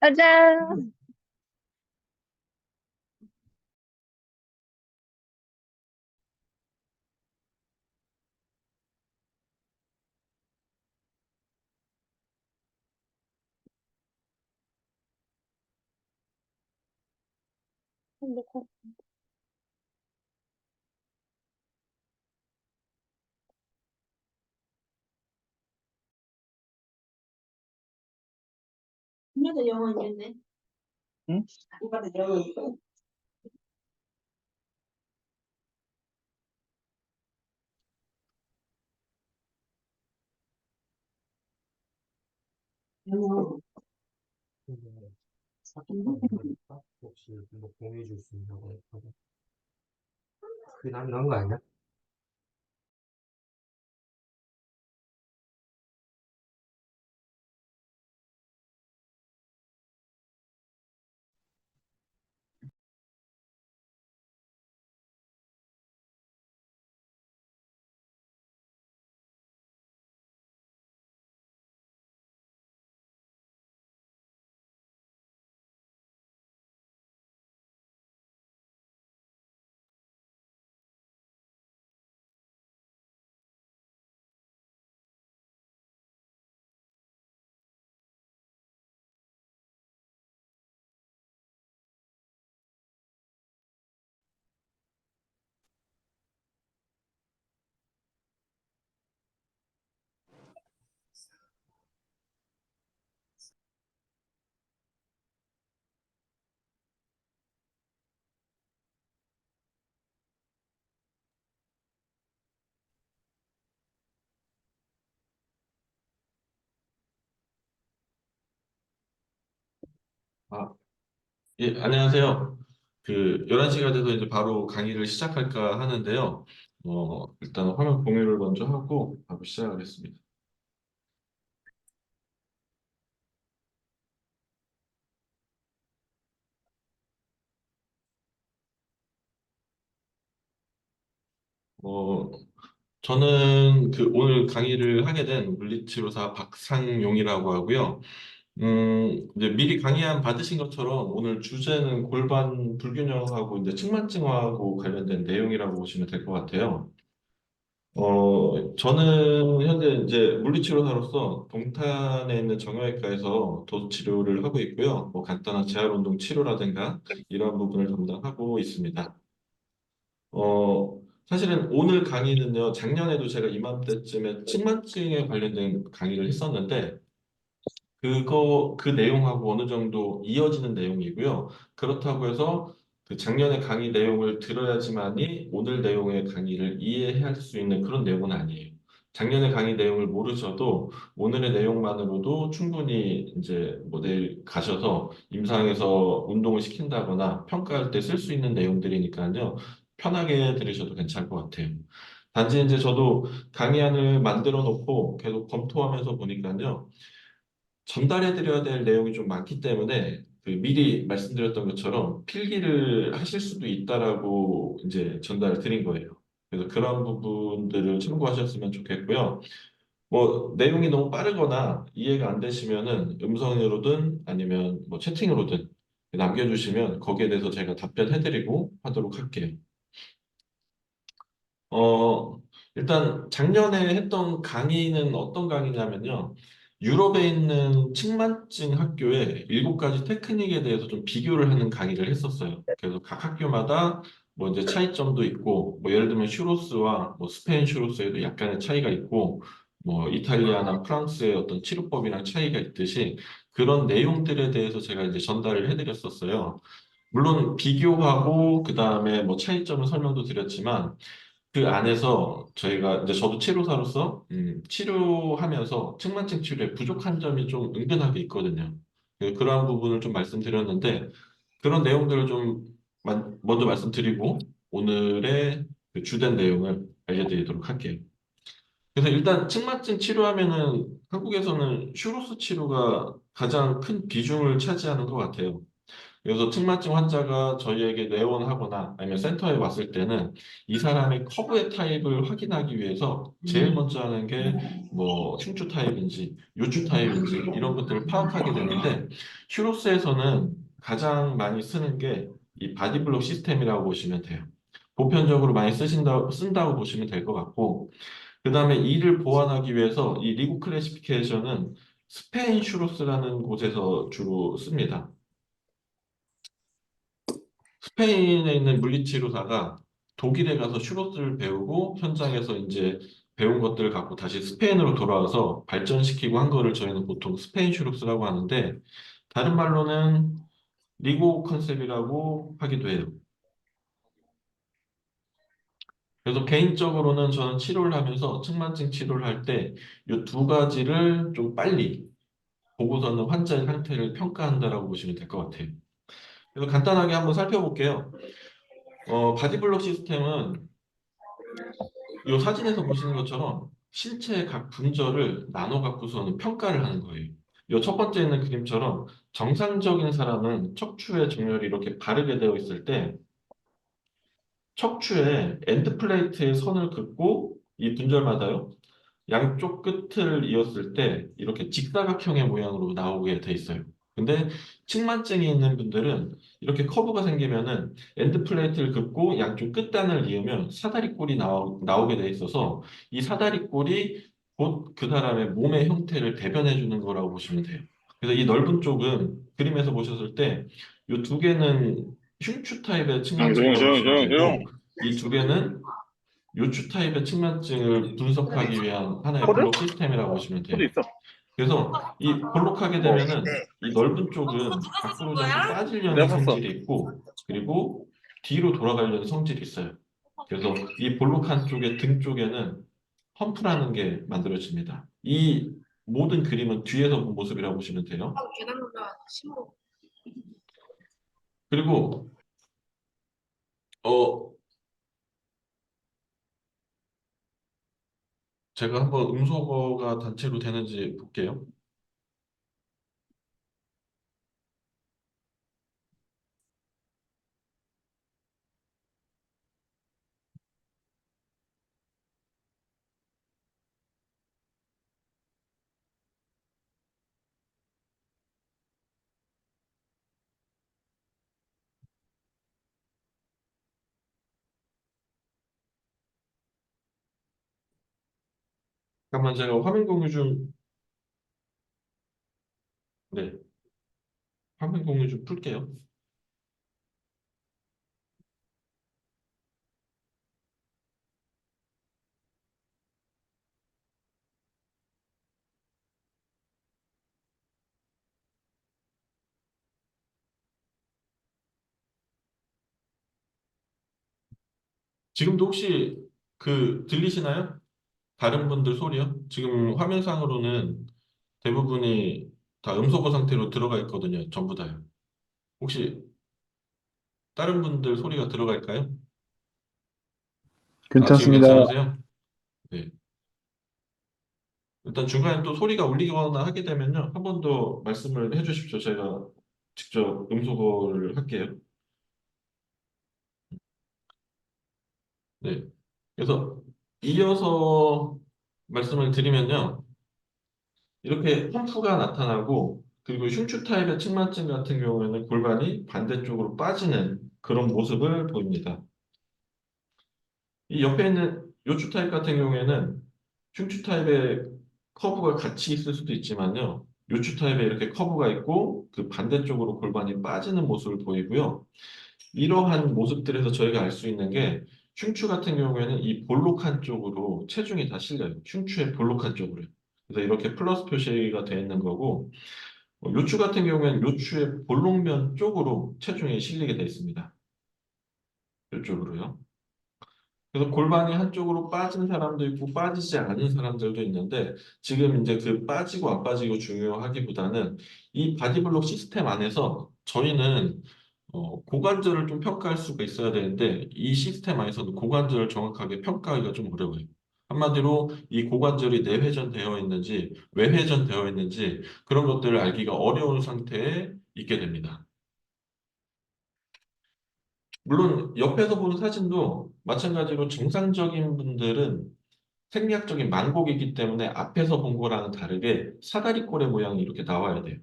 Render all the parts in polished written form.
짜잔! 오빠도 영어 있겠네. 응? 오빠도 영어 있고. 영어. 사진관 보니까 혹시 이거 공유해 줄 수 있냐고 했거든. 그게 나은 거 아니야? 아, 예, 안녕하세요. 11시가 돼서 이제 바로 강의를 시작할까 하는데요. 일단 화면 공유를 먼저 하고 바로 시작하겠습니다. 어, 저는 오늘 강의를 하게 된 물리치료사 박상용이라고 하고요. 이제 미리 강의 안 받으신 것처럼 오늘 주제는 골반 불균형하고 이제 측만증하고 관련된 내용이라고 보시면 될 것 같아요. 저는 현재 이제 물리치료사로서 동탄에 있는 정형외과에서 도수 치료를 하고 있고요. 뭐 간단한 재활운동 치료라든가 이러한 부분을 담당하고 있습니다. 사실은 오늘 강의는요, 작년에도 제가 이맘때쯤에 측만증에 관련된 강의를 했었는데, 그 내용하고 어느 정도 이어지는 내용이고요. 그렇다고 해서 그 작년의 강의 내용을 들어야지만이 오늘 내용의 강의를 이해할 수 있는 그런 내용은 아니에요. 작년의 강의 내용을 모르셔도 오늘의 내용만으로도 충분히 이제 뭐 내일 가셔서 임상에서 운동을 시킨다거나 평가할 때 쓸 수 있는 내용들이니까요. 편하게 들으셔도 괜찮을 것 같아요. 단지 이제 저도 강의안을 만들어 놓고 계속 검토하면서 보니까요. 전달해드려야 될 내용이 좀 많기 때문에 미리 말씀드렸던 것처럼 필기를 하실 수도 있다라고 이제 전달을 드린 거예요. 그래서 그런 부분들을 참고하셨으면 좋겠고요. 뭐 내용이 너무 빠르거나 이해가 안 되시면은 음성으로든 아니면 뭐 채팅으로든 남겨주시면 거기에 대해서 제가 답변해드리고 하도록 할게요. 어, 일단 작년에 했던 강의는 어떤 강의냐면요. 유럽에 있는 층만증 학교의 7가지 테크닉에 대해서 좀 비교를 하는 강의를 했었어요. 그래서 각 학교마다 뭐 이제 차이점도 있고, 뭐 예를 들면 슈로스와 뭐 스페인 슈로스에도 약간의 차이가 있고, 뭐 이탈리아나 프랑스의 어떤 치료법이랑 차이가 있듯이 그런 내용들에 대해서 제가 이제 전달을 해드렸었어요. 물론 비교하고 그 다음에 뭐 차이점을 설명도 드렸지만 그 안에서 저희가 이제 저도 치료사로서 치료하면서 측만증 치료에 부족한 점이 좀 은근하게 있거든요. 그러한 부분을 좀 말씀드렸는데 그런 내용들을 좀 먼저 말씀드리고 오늘의 그 주된 내용을 알려드리도록 할게요. 그래서 일단 측만증 치료하면은 한국에서는 슈로스 치료가 가장 큰 비중을 차지하는 것 같아요. 그래서 측만증 환자가 저희에게 내원하거나 아니면 센터에 왔을 때는 이 사람의 커브의 타입을 확인하기 위해서 제일 먼저 하는 게 뭐 흉추 타입인지 요추 타입인지 이런 것들을 파악하게 되는데 슈로스에서는 가장 많이 쓰는 게 이 바디블록 시스템이라고 보시면 돼요. 보편적으로 많이 쓴다고 보시면 될 것 같고 그 다음에 이를 보완하기 위해서 이 리그 클래시피케이션은 스페인 슈로스라는 곳에서 주로 씁니다. 스페인에 있는 물리치료사가 독일에 가서 슈로스를 배우고 현장에서 이제 배운 것들을 갖고 다시 스페인으로 돌아와서 발전시키고 한 거를 저희는 보통 스페인 슈로스라고 하는데 다른 말로는 리고 컨셉이라고 하기도 해요. 그래서 개인적으로는 저는 치료를 하면서 측만증 치료를 할 때 이 두 가지를 좀 빨리 보고서는 환자의 상태를 평가한다라고 보시면 될 것 같아요. 그래서 간단하게 한번 살펴볼게요. 바디블록 시스템은 이 사진에서 보시는 것처럼 신체의 각 분절을 나눠 갖고서는 평가를 하는 거예요. 이 첫 번째 있는 그림처럼 정상적인 사람은 척추의 정렬이 이렇게 바르게 되어 있을 때 척추에 엔드플레이트의 선을 긋고 이 분절마다요. 양쪽 끝을 이었을 때 이렇게 직사각형의 모양으로 나오게 돼 있어요. 근데 측만증이 있는 분들은 이렇게 커브가 생기면은 엔드 플레이트를 긋고 양쪽 끝단을 이으면 사다리꼴이 나오게 돼 있어서 이 사다리꼴이 곧 그 사람의 몸의 형태를 대변해 주는 거라고 보시면 돼요. 그래서 이 넓은 쪽은 그림에서 보셨을 때 이 두 개는 흉추 타입의 측만증이라고 보시면 되고 이 두 개는 요추 타입의 측만증을 분석하기 위한 하나의 코드? 블록 시스템이라고 보시면 코드 돼요. 있어. 그래서 이 볼록하게 뭐? 되면은 이 넓은 그거 쪽은 누가 사준 앞으로 좀 거야? 빠지려는 내가 샀어. 성질이 있고 그리고 뒤로 돌아가려는 성질이 있어요. 그래서 이 볼록한 쪽의 등 쪽에는 험프라는 게 만들어집니다. 이 모든 그림은 뒤에서 본 모습이라고 보시면 돼요. 계단 올라 신고. 그리고 어 제가 한번 음소거가 단체로 되는지 볼게요. 잠깐만 제가 화면 공유 좀 네, 화면 공유 좀 풀게요. 지금도 혹시 그 들리시나요? 다른 분들 소리요? 지금 화면상으로는 대부분이 다 음소거 상태로 들어가 있거든요. 전부 다요. 혹시 다른 분들 소리가 들어갈까요? 아, 지금 괜찮습니다. 괜찮으세요? 네. 일단 중간에 또 소리가 울리거나 하게 되면요. 한 번 더 말씀을 해 주십시오. 제가 직접 음소거를 할게요. 네. 그래서 이어서 말씀을 드리면요. 이렇게 펌프가 나타나고 그리고 흉추 타입의 측만증 같은 경우에는 골반이 반대쪽으로 빠지는 그런 모습을 보입니다. 이 옆에 있는 요추 타입 같은 경우에는 흉추 타입의 커브가 같이 있을 수도 있지만요. 요추 타입에 이렇게 커브가 있고 그 반대쪽으로 골반이 빠지는 모습을 보이고요. 이러한 모습들에서 저희가 알 수 있는 게 흉추 같은 경우에는 이 볼록한 쪽으로 체중이 다 실려요. 흉추의 볼록한 쪽으로요. 그래서 이렇게 플러스 표시가 되어 있는 거고 요추 같은 경우에는 요추의 볼록면 쪽으로 체중이 실리게 되어 있습니다. 이쪽으로요. 그래서 골반이 한쪽으로 빠진 사람도 있고 빠지지 않은 사람들도 있는데 지금 이제 그 빠지고 안 빠지고 중요하기보다는 이 바디블록 시스템 안에서 저희는 고관절을 좀 평가할 수가 있어야 되는데 이 시스템 안에서는 고관절을 정확하게 평가하기가 좀 어려워요. 한마디로 이 고관절이 내회전되어 있는지 외회전되어 있는지 그런 것들을 알기가 어려운 상태에 있게 됩니다. 물론 옆에서 보는 사진도 마찬가지로 정상적인 분들은 생리학적인 만곡이기 때문에 앞에서 본 거랑은 다르게 사다리꼴의 모양이 이렇게 나와야 돼요.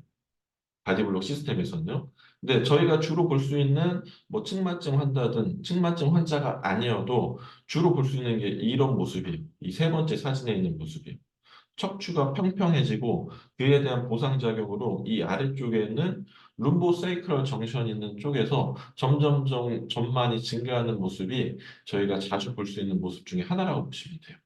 바디블록 시스템에서는요. 근데 저희가 주로 볼 수 있는 뭐 측만증 환자든 측만증 환자가 아니어도 주로 볼 수 있는 게 이런 모습이에요. 이 세 번째 사진에 있는 모습이에요. 척추가 평평해지고 그에 대한 보상작용으로 이 아래쪽에 있는 룸보세이크럴 정션이 있는 쪽에서 점점점 전만이 증가하는 모습이 저희가 자주 볼 수 있는 모습 중에 하나라고 보시면 돼요.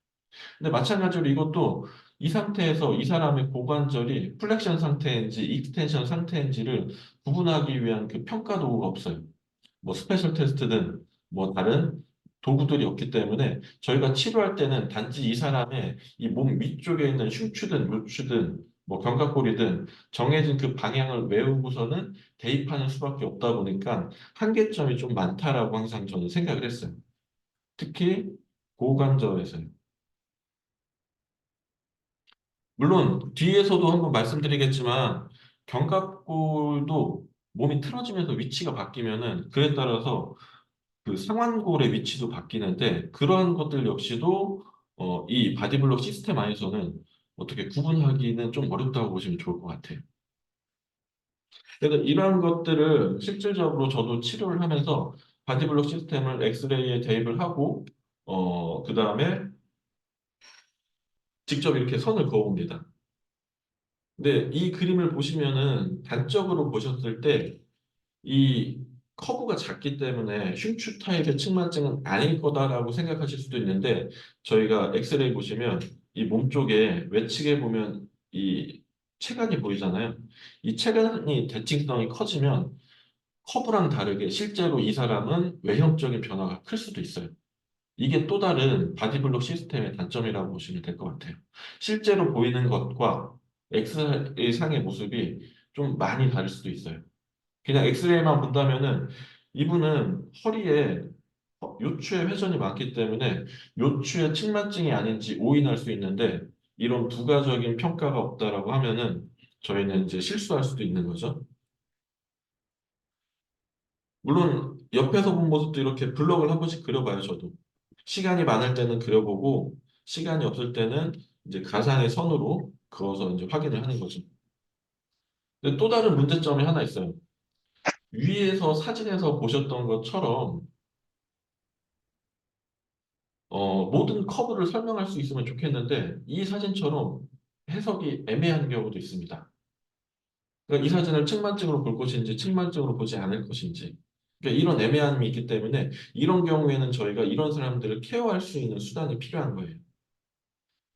근데 마찬가지로 이것도 이 상태에서 이 사람의 고관절이 플렉션 상태인지 익스텐션 상태인지를 구분하기 위한 그 평가 도구가 없어요. 뭐 스페셜 테스트든 뭐 다른 도구들이 없기 때문에 저희가 치료할 때는 단지 이 사람의 이 몸 위쪽에 있는 흉추든 요추든 뭐 견갑골이든 정해진 그 방향을 외우고서는 대입하는 수밖에 없다 보니까 한계점이 좀 많다라고 항상 저는 생각을 했어요. 특히 고관절에서요. 물론 뒤에서도 한번 말씀드리겠지만 견갑골도 몸이 틀어지면서 위치가 바뀌면은 그에 따라서 그 상완골의 위치도 바뀌는데 그러한 것들 역시도 이 바디블록 시스템 안에서는 어떻게 구분하기는 좀 어렵다고 보시면 좋을 것 같아요. 그래서 이러한 것들을 실질적으로 저도 치료를 하면서 바디블록 시스템을 엑스레이에 대입을 하고 그 다음에 직접 이렇게 선을 그어봅니다. 근데 이 그림을 보시면은 단적으로 보셨을 때 이 커브가 작기 때문에 흉추 타입의 측만증은 아닐 거다라고 생각하실 수도 있는데 저희가 엑스레이 보시면 이 몸 쪽에 외측에 보면 이 체관이 보이잖아요. 이 체관이 대칭성이 커지면 커브랑 다르게 실제로 이 사람은 외형적인 변화가 클 수도 있어요. 이게 또 다른 바디블록 시스템의 단점이라고 보시면 될 것 같아요. 실제로 보이는 것과 엑스레이 상의 모습이 좀 많이 다를 수도 있어요. 그냥 엑스레이만 본다면은 이분은 허리에 요추의 회전이 많기 때문에 요추의 측만증이 아닌지 오인할 수 있는데 이런 부가적인 평가가 없다라고 하면은 저희는 이제 실수할 수도 있는 거죠. 물론 옆에서 본 모습도 이렇게 블럭을 한 번씩 그려봐요, 저도. 시간이 많을 때는 그려보고 시간이 없을 때는 이제 가상의 선으로 그어서 이제 확인을 하는 거죠. 근데 또 다른 문제점이 하나 있어요. 위에서 사진에서 보셨던 것처럼 모든 커브를 설명할 수 있으면 좋겠는데 이 사진처럼 해석이 애매한 경우도 있습니다. 그러니까 이 사진을 측만증으로 볼 것인지 측만증으로 보지 않을 것인지 그러니까 이런 애매함이 있기 때문에 이런 경우에는 저희가 이런 사람들을 케어할 수 있는 수단이 필요한 거예요.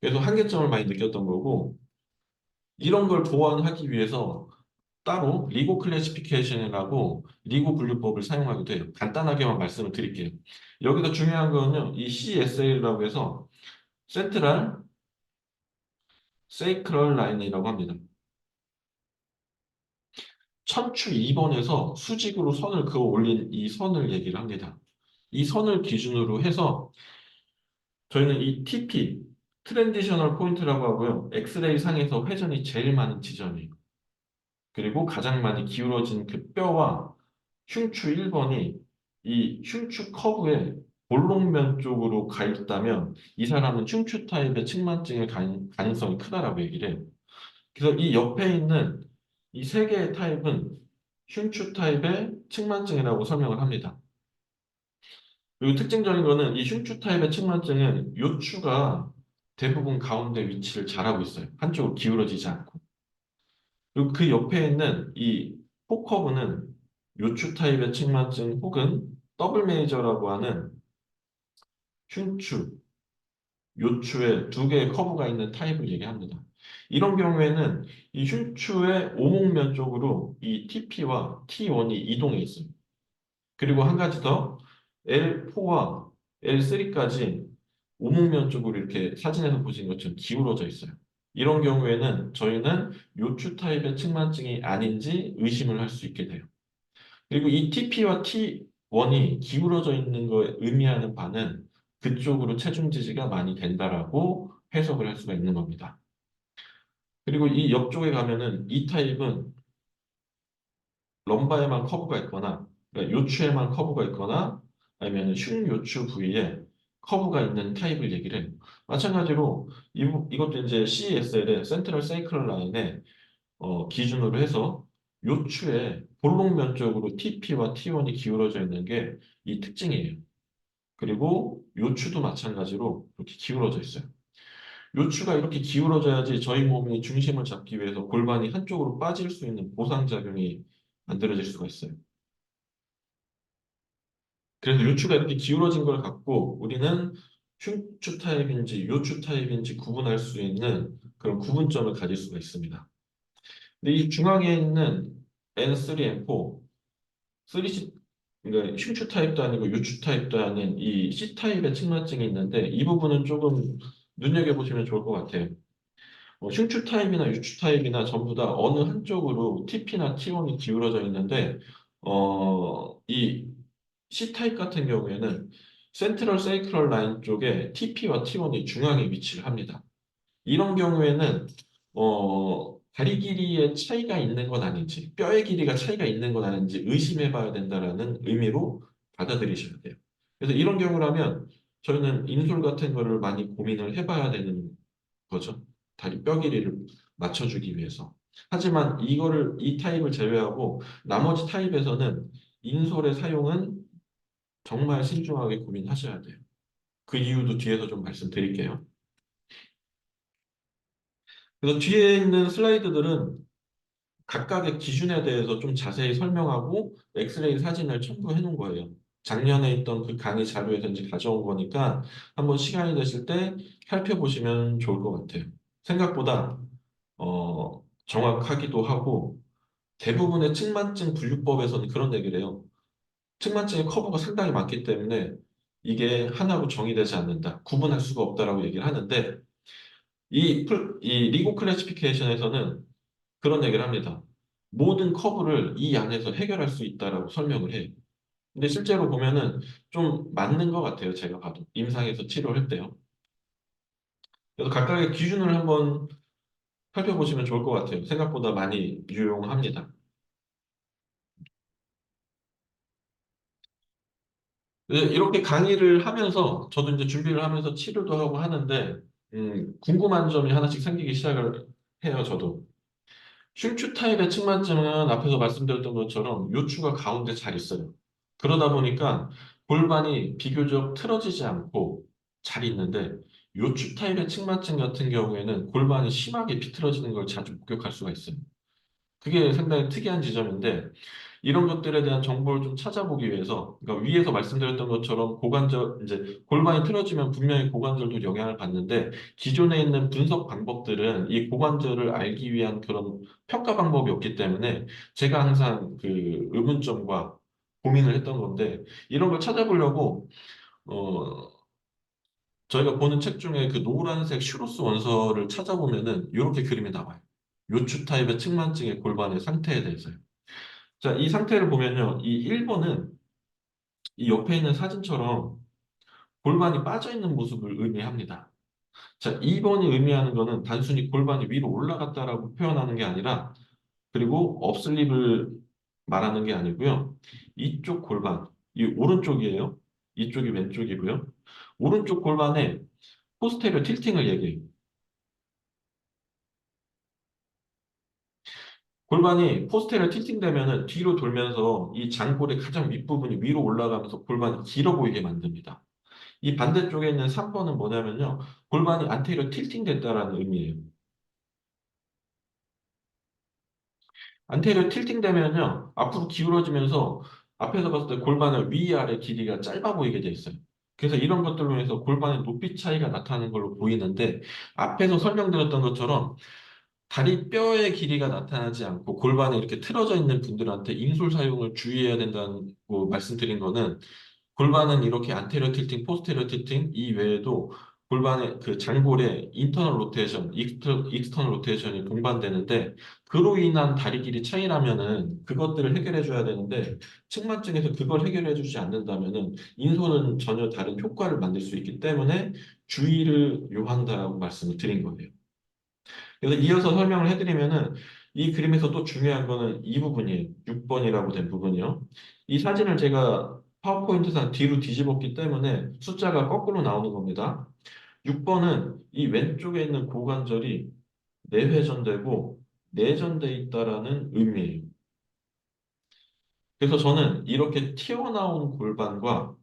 그래서 한계점을 많이 느꼈던 거고 이런 걸 보완하기 위해서 따로 리고 클래시피케이션이라고 리고 분류법을 사용하게 돼요. 간단하게만 말씀을 드릴게요. 여기서 중요한 거는요. 이 CSA라고 해서 센트럴 세이크럴 라인이라고 합니다. 척추 2번에서 수직으로 선을 그어 올린 이 선을 얘기를 합니다. 이 선을 기준으로 해서 저희는 이 TP, 트랜지셔널 포인트라고 하고요. 엑스레이 상에서 회전이 제일 많은 지점이에요. 그리고 가장 많이 기울어진 그 뼈와 흉추 1번이 이 흉추 커브의 볼록면 쪽으로 가 있다면 이 사람은 흉추 타입의 측만증일 가능성이 크다라고 얘기를 해요. 그래서 이 옆에 있는 이 세 개의 타입은 흉추 타입의 측만증이라고 설명을 합니다. 그리고 특징적인 거는 이 흉추 타입의 측만증은 요추가 대부분 가운데 위치를 잘하고 있어요. 한쪽으로 기울어지지 않고. 그리고 그 옆에 있는 이 포커브는 요추 타입의 측만증 혹은 더블 메이저라고 하는 흉추, 요추에 두 개의 커브가 있는 타입을 얘기합니다. 이런 경우에는 이 흉추의 오목면 쪽으로 이 TP와 T1이 이동해 있어요. 그리고 한 가지 더 L4와 L3까지 오목면 쪽으로 이렇게 사진에서 보시는 것처럼 기울어져 있어요. 이런 경우에는 저희는 요추 타입의 측만증이 아닌지 의심을 할 수 있게 돼요. 그리고 이 TP와 T1이 기울어져 있는 걸 의미하는 바는 그쪽으로 체중 지지가 많이 된다라고 해석을 할 수가 있는 겁니다. 그리고 이 옆쪽에 가면은 이 타입은 럼바에만 커브가 있거나 그러니까 요추에만 커브가 있거나 아니면 흉요추 부위에 커브가 있는 타입을 얘기를 해요. 마찬가지로 이것도 이제 CSL의 센트럴 세이클 라인에 기준으로 해서 요추의 볼록면 쪽으로 TP와 T1이 기울어져 있는 게 이 특징이에요. 그리고 요추도 마찬가지로 이렇게 기울어져 있어요. 요추가 이렇게 기울어져야지 저희 몸이 중심을 잡기 위해서 골반이 한쪽으로 빠질 수 있는 보상작용이 만들어질 수가 있어요. 그래서 요추가 이렇게 기울어진 걸 갖고 우리는 흉추 타입인지 요추 타입인지 구분할 수 있는 그런 구분점을 가질 수가 있습니다. 근데 이 중앙에 있는 N3, N4, 3C, 그러니까 흉추 타입도 아니고 요추 타입도 아닌 이 C 타입의 측만증이 있는데 이 부분은 조금 눈여겨보시면 좋을 것 같아요. 흉추 타입이나 유추 타입이나 전부 다 어느 한쪽으로 TP나 T1이 기울어져 있는데 이 C 타입 같은 경우에는 센트럴 세이크럴 라인 쪽에 TP와 T1이 중앙에 위치를 합니다. 이런 경우에는 다리 길이의 차이가 있는 건 아닌지 뼈의 길이가 차이가 있는 건 아닌지 의심해 봐야 된다라는 의미로 받아들이셔야 돼요. 그래서 이런 경우라면 저희는 인솔 같은 거를 많이 고민을 해봐야 되는 거죠. 다리 뼈 길이를 맞춰주기 위해서. 하지만 이 타입을 제외하고 나머지 타입에서는 인솔의 사용은 정말 신중하게 고민하셔야 돼요. 그 이유도 뒤에서 좀 말씀드릴게요. 그래서 뒤에 있는 슬라이드들은 각각의 기준에 대해서 좀 자세히 설명하고 엑스레이 사진을 첨부해 놓은 거예요. 작년에 있던 그 강의 자료에서 이제 가져온 거니까 한번 시간이 되실 때 살펴보시면 좋을 것 같아요. 생각보다 정확하기도 하고 대부분의 측만증 분류법에서는 그런 얘기를 해요. 측만증의 커브가 상당히 많기 때문에 이게 하나로 정의되지 않는다. 구분할 수가 없다라고 얘기를 하는데 이 리고 클래시피케이션에서는 그런 얘기를 합니다. 모든 커브를 이 안에서 해결할 수 있다라고 설명을 해요. 근데 실제로 보면은 좀 맞는 것 같아요. 제가 봐도 임상에서 치료할 때요. 그래서 각각의 기준을 한번 살펴보시면 좋을 것 같아요. 생각보다 많이 유용합니다. 이렇게 강의를 하면서 저도 이제 준비를 하면서 치료도 하고 하는데 궁금한 점이 하나씩 생기기 시작을 해요. 저도. 흉추 타입의 측만증은 앞에서 말씀드렸던 것처럼 요추가 가운데 잘 있어요. 그러다 보니까 골반이 비교적 틀어지지 않고 잘 있는데 요추 타입의 측만증 같은 경우에는 골반이 심하게 비틀어지는 걸 자주 목격할 수가 있어요. 그게 상당히 특이한 지점인데 이런 것들에 대한 정보를 좀 찾아보기 위해서 그러니까 위에서 말씀드렸던 것처럼 고관절 이제 골반이 틀어지면 분명히 고관절도 영향을 받는데 기존에 있는 분석 방법들은 이 고관절을 알기 위한 그런 평가 방법이 없기 때문에 제가 항상 그 의문점과 고민을 했던 건데 이런 걸 찾아보려고 어 저희가 보는 책 중에 그 노란색 슈로스 원서를 찾아보면은 이렇게 그림이 나와요. 요추 타입의 측만증의 골반의 상태에 대해서요. 자, 이 상태를 보면요. 이 1번은 이 옆에 있는 사진처럼 골반이 빠져 있는 모습을 의미합니다. 자, 2번이 의미하는 거는 단순히 골반이 위로 올라갔다라고 표현하는 게 아니라 그리고 업슬립을 말하는 게 아니고요. 이쪽 골반, 이 오른쪽이에요. 이쪽이 왼쪽이고요. 오른쪽 골반에 포스테리어 틸팅을 얘기해요. 골반이 포스테리어 틸팅 되면은 뒤로 돌면서 이 장골의 가장 윗부분이 위로 올라가면서 골반이 길어 보이게 만듭니다. 이 반대쪽에 있는 3번은 뭐냐면요. 골반이 안테리어 틸팅 됐다라는 의미예요. 안테리어 틸팅 되면요. 앞으로 기울어지면서 앞에서 봤을 때 골반의 위아래 길이가 짧아 보이게 돼 있어요. 그래서 이런 것들로 해서 골반의 높이 차이가 나타나는 걸로 보이는데 앞에서 설명드렸던 것처럼 다리 뼈의 길이가 나타나지 않고 골반이 이렇게 틀어져 있는 분들한테 인솔 사용을 주의해야 된다고 말씀드린 거는 골반은 이렇게 안테리어 틸팅, 포스테리어 틸팅 이 외에도 골반의 그 장골의 인터널 로테이션, 익스터널 로테이션이 동반되는데 그로 인한 다리 길이 차이라면은 그것들을 해결해 줘야 되는데 측만증에서 그걸 해결해 주지 않는다면은 인솔은 전혀 다른 효과를 만들 수 있기 때문에 주의를 요한다라고 말씀을 드린 거예요. 그래서 이어서 설명을 해드리면은 이 그림에서 또 중요한 거는 이 부분이에요. 6번이라고 된 부분이요. 이 사진을 제가 파워포인트상 뒤로 뒤집었기 때문에 숫자가 거꾸로 나오는 겁니다. 6번은 이 왼쪽에 있는 고관절이 내회전되고 내전돼 있다라는 의미예요. 그래서 저는 이렇게 튀어나온 골반과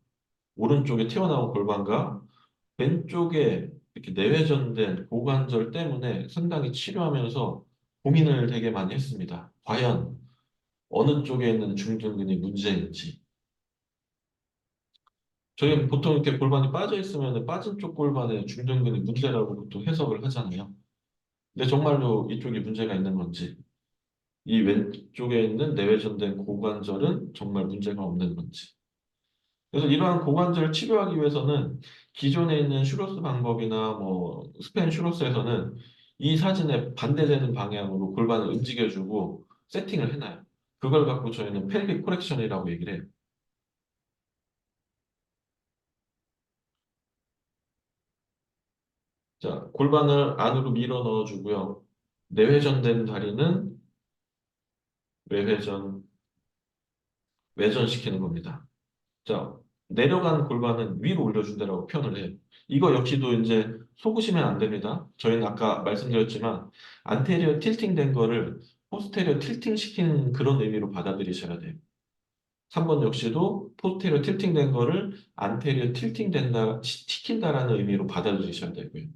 오른쪽에 튀어나온 골반과 왼쪽에 이렇게 내회전된 고관절 때문에 상당히 치료하면서 고민을 되게 많이 했습니다. 과연 어느 쪽에 있는 중둔근이 문제인지. 저희는 보통 이렇게 골반이 빠져 있으면 빠진 쪽 골반의 중둔근이 문제라고 보통 해석을 하잖아요. 근데 정말로 이쪽이 문제가 있는 건지, 이 왼쪽에 있는 내회전된 고관절은 정말 문제가 없는 건지. 그래서 이러한 고관절을 치료하기 위해서는 기존에 있는 슈로스 방법이나 뭐 스페인 슈로스에서는 이 사진에 반대되는 방향으로 골반을 움직여주고 세팅을 해놔요. 그걸 갖고 저희는 펠빅 코렉션이라고 얘기를 해요. 자, 골반을 안으로 밀어 넣어주고요. 내회전된 다리는 외회전, 외전시키는 겁니다. 자, 내려간 골반은 위로 올려준다라고 표현을 해요. 이거 역시도 이제 속으시면 안 됩니다. 저희는 아까 말씀드렸지만 안테리어 틸팅 된 거를 포스테리어 틸팅 시키는 그런 의미로 받아들이셔야 돼요. 3번 역시도 포스테리어 틸팅 된 거를 안테리어 틸팅 된다, 시킨다라는 의미로 받아들이셔야 되고요.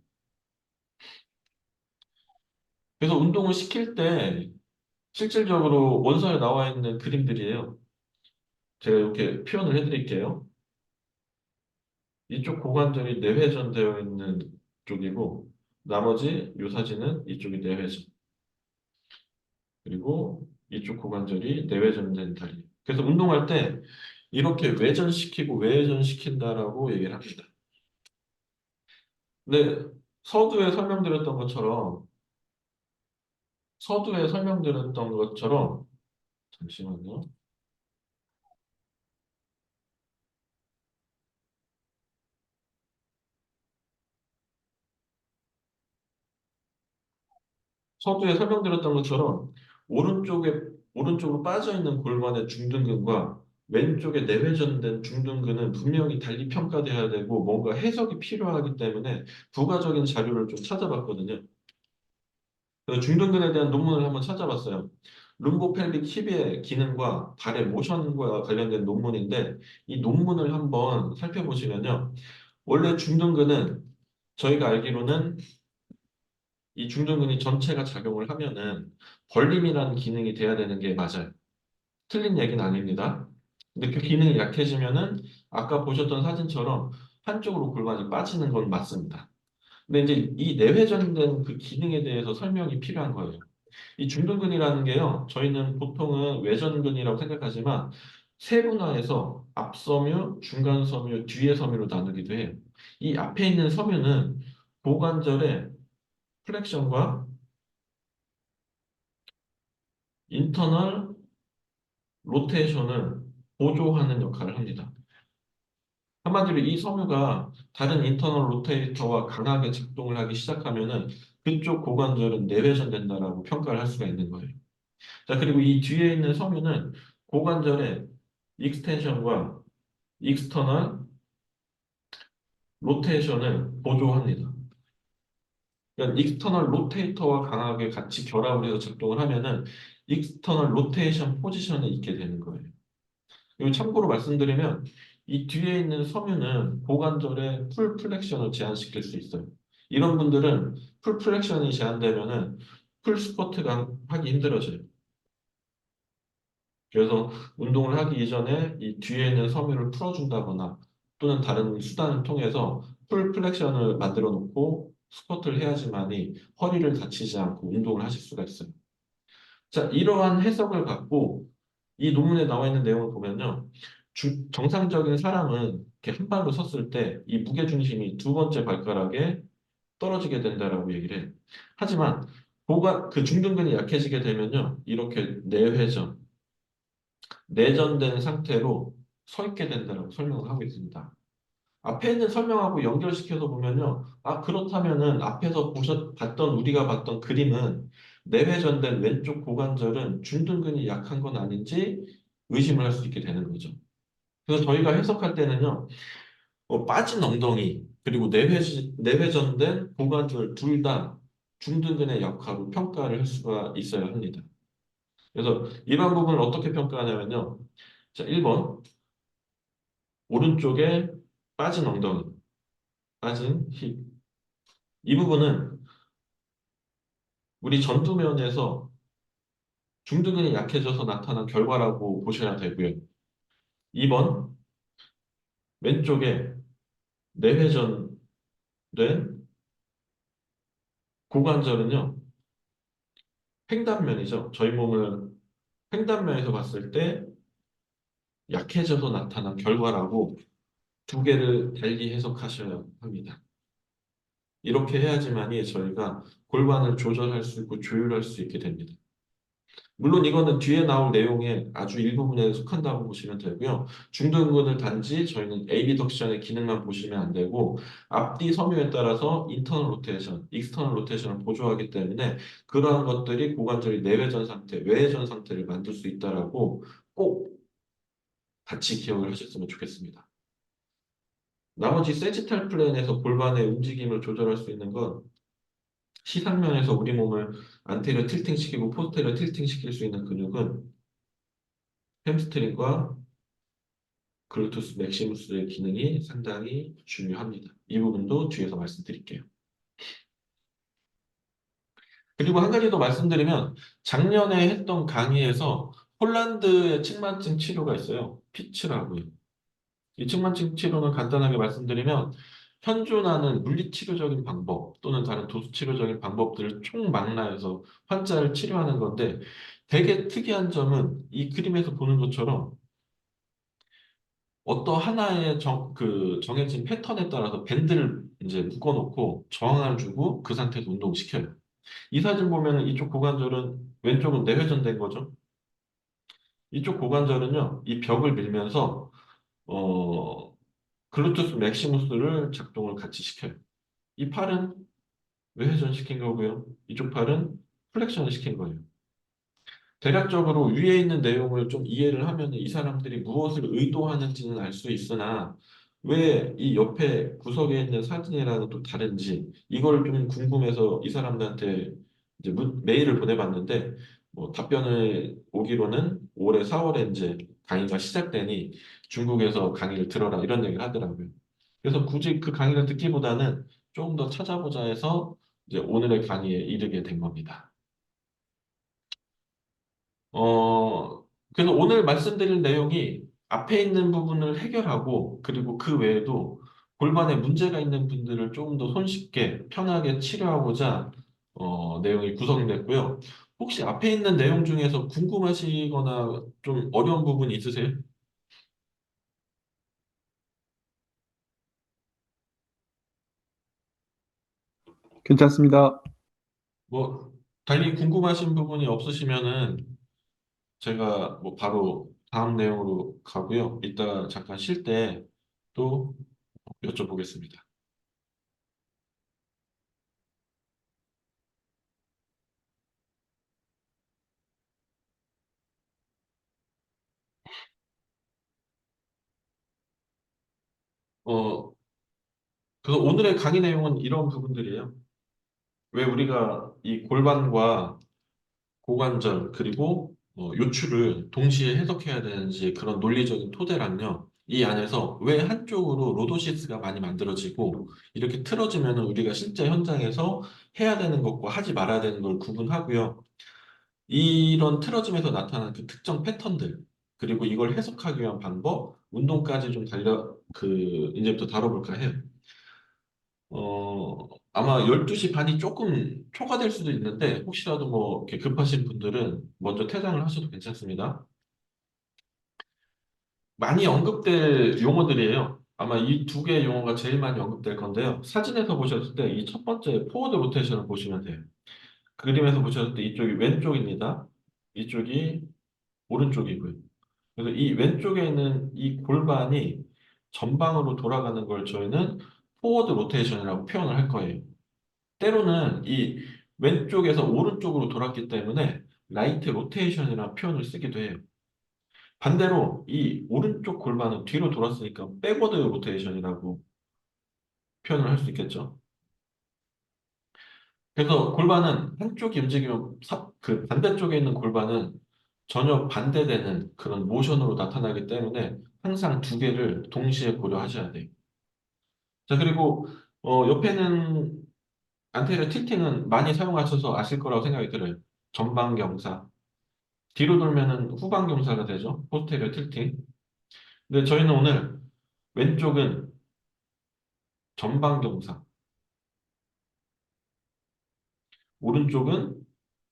그래서 운동을 시킬 때 실질적으로 원서에 나와 있는 그림들이에요. 제가 이렇게 표현을 해드릴게요. 이쪽 고관절이 내회전되어 있는 쪽이고 나머지 이 사진은 이쪽이 내회전 그리고 이쪽 고관절이 내회전된 다리. 그래서 운동할 때 이렇게 외전시키고 외회전시킨다라고 얘기를 합니다. 근데 서두에 설명드렸던 것처럼 서두에 설명드렸던 것처럼 잠시만요. 서두에 설명드렸던 것처럼 오른쪽에 오른쪽으로 빠져 있는 골반의 중둔근과 왼쪽에 내회전된 중둔근은 분명히 달리 평가돼야 되고 뭔가 해석이 필요하기 때문에 부가적인 자료를 좀 찾아봤거든요. 그래서 중둔근에 대한 논문을 한번 찾아봤어요. 룸보펠빅 힙의 기능과 발의 모션과 관련된 논문인데 이 논문을 한번 살펴보시면요. 원래 중둔근은 저희가 알기로는 이 중둔근이 전체가 작용을 하면은 벌림이라는 기능이 돼야 되는 게 맞아요. 틀린 얘기는 아닙니다. 근데 그 기능이 약해지면은 아까 보셨던 사진처럼 한쪽으로 골반이 빠지는 건 맞습니다. 근데 이제 이 내회전된 그 기능에 대해서 설명이 필요한 거예요. 이 중둔근이라는 게요, 저희는 보통은 외전근이라고 생각하지만 세분화해서 앞섬유, 중간섬유, 뒤에 섬유로 나누기도 해요. 이 앞에 있는 섬유는 고관절의 플렉션과 인터널 로테이션을 보조하는 역할을 합니다. 한마디로 이 섬유가 다른 인터널 로테이터와 강하게 작동을 하기 시작하면은 그쪽 고관절은 내외전된다라고 평가를 할 수가 있는 거예요. 자, 그리고 이 뒤에 있는 섬유는 고관절의 익스텐션과 익스터널 로테이션을 보조합니다. 그러니까 익스터널 로테이터와 강하게 같이 결합을 해서 작동을 하면은 익스터널 로테이션 포지션에 있게 되는 거예요. 그리고 참고로 말씀드리면 이 뒤에 있는 섬유는 고관절의 풀 플렉션을 제한시킬 수 있어요. 이런 분들은 풀 플렉션이 제한되면은 풀 스쿼트가 하기 힘들어져요. 그래서 운동을 하기 이전에 이 뒤에 있는 섬유를 풀어준다거나 또는 다른 수단을 통해서 풀 플렉션을 만들어 놓고 스쿼트를 해야지만이 허리를 다치지 않고 운동을 하실 수가 있어요. 자, 이러한 해석을 갖고 이 논문에 나와 있는 내용을 보면요. 정상적인 사람은 이렇게 한 발로 섰을 때 이 무게중심이 두 번째 발가락에 떨어지게 된다라고 얘기를 해요. 하지만 그 중둔근이 약해지게 되면요. 이렇게 내전된 상태로 서 있게 된다라고 설명을 하고 있습니다. 앞에 있는 설명하고 연결시켜서 보면요. 아, 그렇다면은 앞에서 우리가 봤던 그림은 내회전된 왼쪽 고관절은 중둔근이 약한 건 아닌지 의심을 할 수 있게 되는 거죠. 그래서 저희가 해석할 때는요. 빠진 엉덩이 그리고 내회전된 고관절 둘 다 중둔근의 역할로 평가를 할 수가 있어야 합니다. 그래서 이러한 부분을 어떻게 평가하냐면요. 자, 1번 오른쪽에 빠진 엉덩이, 빠진 힙. 이 부분은 우리 전두면에서 중두근이 약해져서 나타난 결과라고 보셔야 되고요. 2번, 왼쪽에 내회전된 고관절은요, 횡단면이죠. 저희 몸을 횡단면에서 봤을 때 약해져서 나타난 결과라고 두 개를 달리 해석하셔야 합니다. 이렇게 해야지만이 저희가 골반을 조절할 수 있고 조율할 수 있게 됩니다. 물론 이거는 뒤에 나올 내용의 아주 일부분에 속한다고 보시면 되고요. 중둔근을 단지 저희는 에이비덕션의 기능만 보시면 안 되고 앞뒤 섬유에 따라서 인터널 로테이션, 익스터널 로테이션을 보조하기 때문에 그러한 것들이 고관절이 내외전 상태, 외회전 상태를 만들 수 있다라고 꼭 같이 기억을 하셨으면 좋겠습니다. 나머지 세지탈 플레인에서 골반의 움직임을 조절할 수 있는 건 시상면에서 우리 몸을 안테리어 틸팅시키고 포스테리어 틸팅시킬 수 있는 근육은 햄스트링과 글루테우스 맥시무스의 기능이 상당히 중요합니다. 이 부분도 뒤에서 말씀드릴게요. 그리고 한 가지 더 말씀드리면 작년에 했던 강의에서 폴란드의 측만증 치료가 있어요. 피츠라고요. 이 측만증 치료는 간단하게 말씀드리면 현존하는 물리치료적인 방법 또는 다른 도수치료적인 방법들을 총망라해서 환자를 치료하는 건데 되게 특이한 점은 이 그림에서 보는 것처럼 어떤 하나의 정해진 패턴에 따라서 밴드를 이제 묶어놓고 저항을 주고 그 상태에서 운동시켜요. 이 사진 보면은 이쪽 고관절은 왼쪽은 내회전된 거죠. 이쪽 고관절은요, 이 벽을 밀면서 어, 글루테우스 맥시무스를 작동을 같이 시켜요. 이 팔은 외회전 시킨 거고요. 이쪽 팔은 플렉션을 시킨 거예요. 대략적으로 위에 있는 내용을 좀 이해를 하면 이 사람들이 무엇을 의도하는지는 알 수 있으나 왜 이 옆에 구석에 있는 사진이랑은 또 다른지 이걸 좀 궁금해서 이 사람들한테 이제 메일을 보내봤는데 뭐 답변을 오기로는 올해 4월에 이제 강의가 시작되니 중국에서 강의를 들어라 이런 얘기를 하더라고요. 그래서 굳이 그 강의를 듣기보다는 조금 더 찾아보자 해서 이제 오늘의 강의에 이르게 된 겁니다. 그래서 오늘 말씀드릴 내용이 앞에 있는 부분을 해결하고 그리고 그 외에도 골반에 문제가 있는 분들을 조금 더 손쉽게 편하게 치료하고자 내용이 구성됐고요. 혹시 앞에 있는 내용 중에서 궁금하시거나 좀 어려운 부분이 있으세요? 괜찮습니다. 뭐 달리 궁금하신 부분이 없으시면은 제가 뭐 바로 다음 내용으로 가고요. 이따 잠깐 쉴 때 또 여쭤보겠습니다. 어, 그래서 오늘의 강의 내용은 이런 부분들이에요. 왜 우리가 이 골반과 고관절, 그리고 요추를 동시에 해석해야 되는지 그런 논리적인 토대랑요. 이 안에서 왜 한쪽으로 로도시스가 많이 만들어지고 이렇게 틀어지면 우리가 실제 현장에서 해야 되는 것과 하지 말아야 되는 걸 구분하고요. 이런 틀어짐에서 나타나는 그 특정 패턴들, 그리고 이걸 해석하기 위한 방법, 운동까지 좀 이제부터 다뤄볼까 해요. 아마 12시 반이 조금 초과될 수도 있는데, 혹시라도 뭐, 이렇게 급하신 분들은 먼저 퇴장을 하셔도 괜찮습니다. 많이 언급될 용어들이에요. 아마 이 두 개의 용어가 제일 많이 언급될 건데요. 사진에서 보셨을 때 이 첫 번째 포워드 로테이션을 보시면 돼요. 그림에서 보셨을 때 이쪽이 왼쪽입니다. 이쪽이 오른쪽이고요. 그래서 이 왼쪽에 있는 이 골반이 전방으로 돌아가는 걸 저희는 포워드 로테이션이라고 표현을 할 거예요. 때로는 이 왼쪽에서 오른쪽으로 돌았기 때문에 라이트 로테이션이라는 표현을 쓰기도 해요. 반대로 이 오른쪽 골반은 뒤로 돌았으니까 백워드 로테이션이라고 표현을 할 수 있겠죠. 그래서 골반은 한쪽이 움직이면 그 반대쪽에 있는 골반은 전혀 반대되는 그런 모션으로 나타나기 때문에 항상 두 개를 동시에 고려하셔야 돼요. 자, 그리고 옆에는 안테리어 틸팅은 많이 사용하셔서 아실 거라고 생각이 들어요. 전방경사. 뒤로 돌면은 후방경사가 되죠. 포스테리어 틸팅. 근데 저희는 오늘 왼쪽은 전방경사, 오른쪽은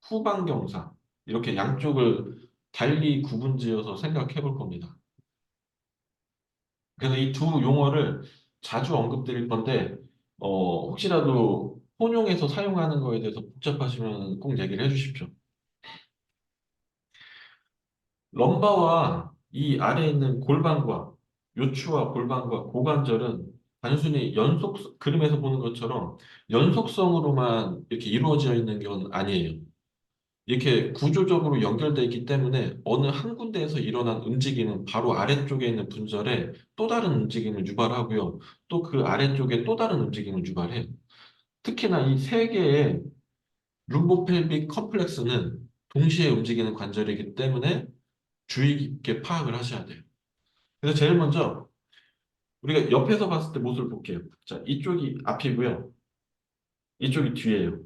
후방경사. 이렇게 양쪽을 달리 구분지어서 생각해 볼 겁니다. 그래서 이 두 용어를 자주 언급드릴 건데, 혹시라도 혼용해서 사용하는 거에 대해서 복잡하시면 꼭 얘기를 해 주십시오. 럼바와 이 아래에 있는 골반과 요추와 골반과 고관절은 단순히 그림에서 보는 것처럼 연속성으로만 이렇게 이루어져 있는 건 아니에요. 이렇게 구조적으로 연결되어 있기 때문에 어느 한 군데에서 일어난 움직임은 바로 아래쪽에 있는 분절에 또 다른 움직임을 유발하고요. 또 그 아래쪽에 또 다른 움직임을 유발해요. 특히나 이 세 개의 룸보펠빅 컴플렉스는 동시에 움직이는 관절이기 때문에 주의 깊게 파악을 하셔야 돼요. 그래서 제일 먼저 우리가 옆에서 봤을 때 모습을 볼게요. 자, 이쪽이 앞이고요. 이쪽이 뒤에요.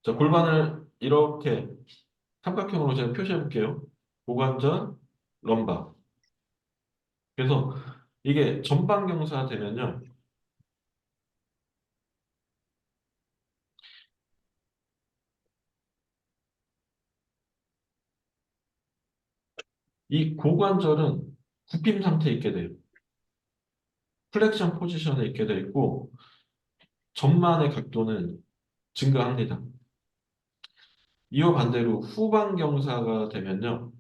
자, 골반을 이렇게 삼각형으로 제가 표시해 볼게요. 고관절, 럼바. 그래서 이게 전방경사 되면요. 이 고관절은 굽힘 상태에 있게 돼요. 플렉션 포지션에 있게 돼 있고 전만의 각도는 증가합니다. 이와 반대로 후방경사가 되면요.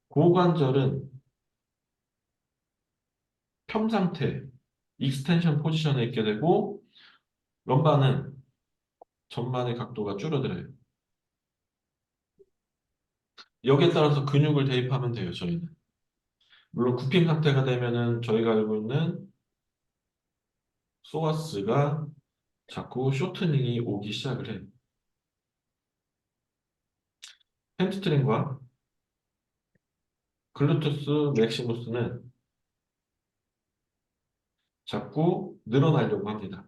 고관절은 평상태, 익스텐션 포지션에 있게 되고 럼바는 전만의 각도가 줄어들어요. 여기에 따라서 근육을 대입하면 돼요, 저희는. 물론 굽힘 상태가 되면은 저희가 알고 있는 소아스가 자꾸 쇼트닝이 오기 시작을 해요. 햄스트링과 글루테우스 맥시무스는 자꾸 늘어나려고 합니다.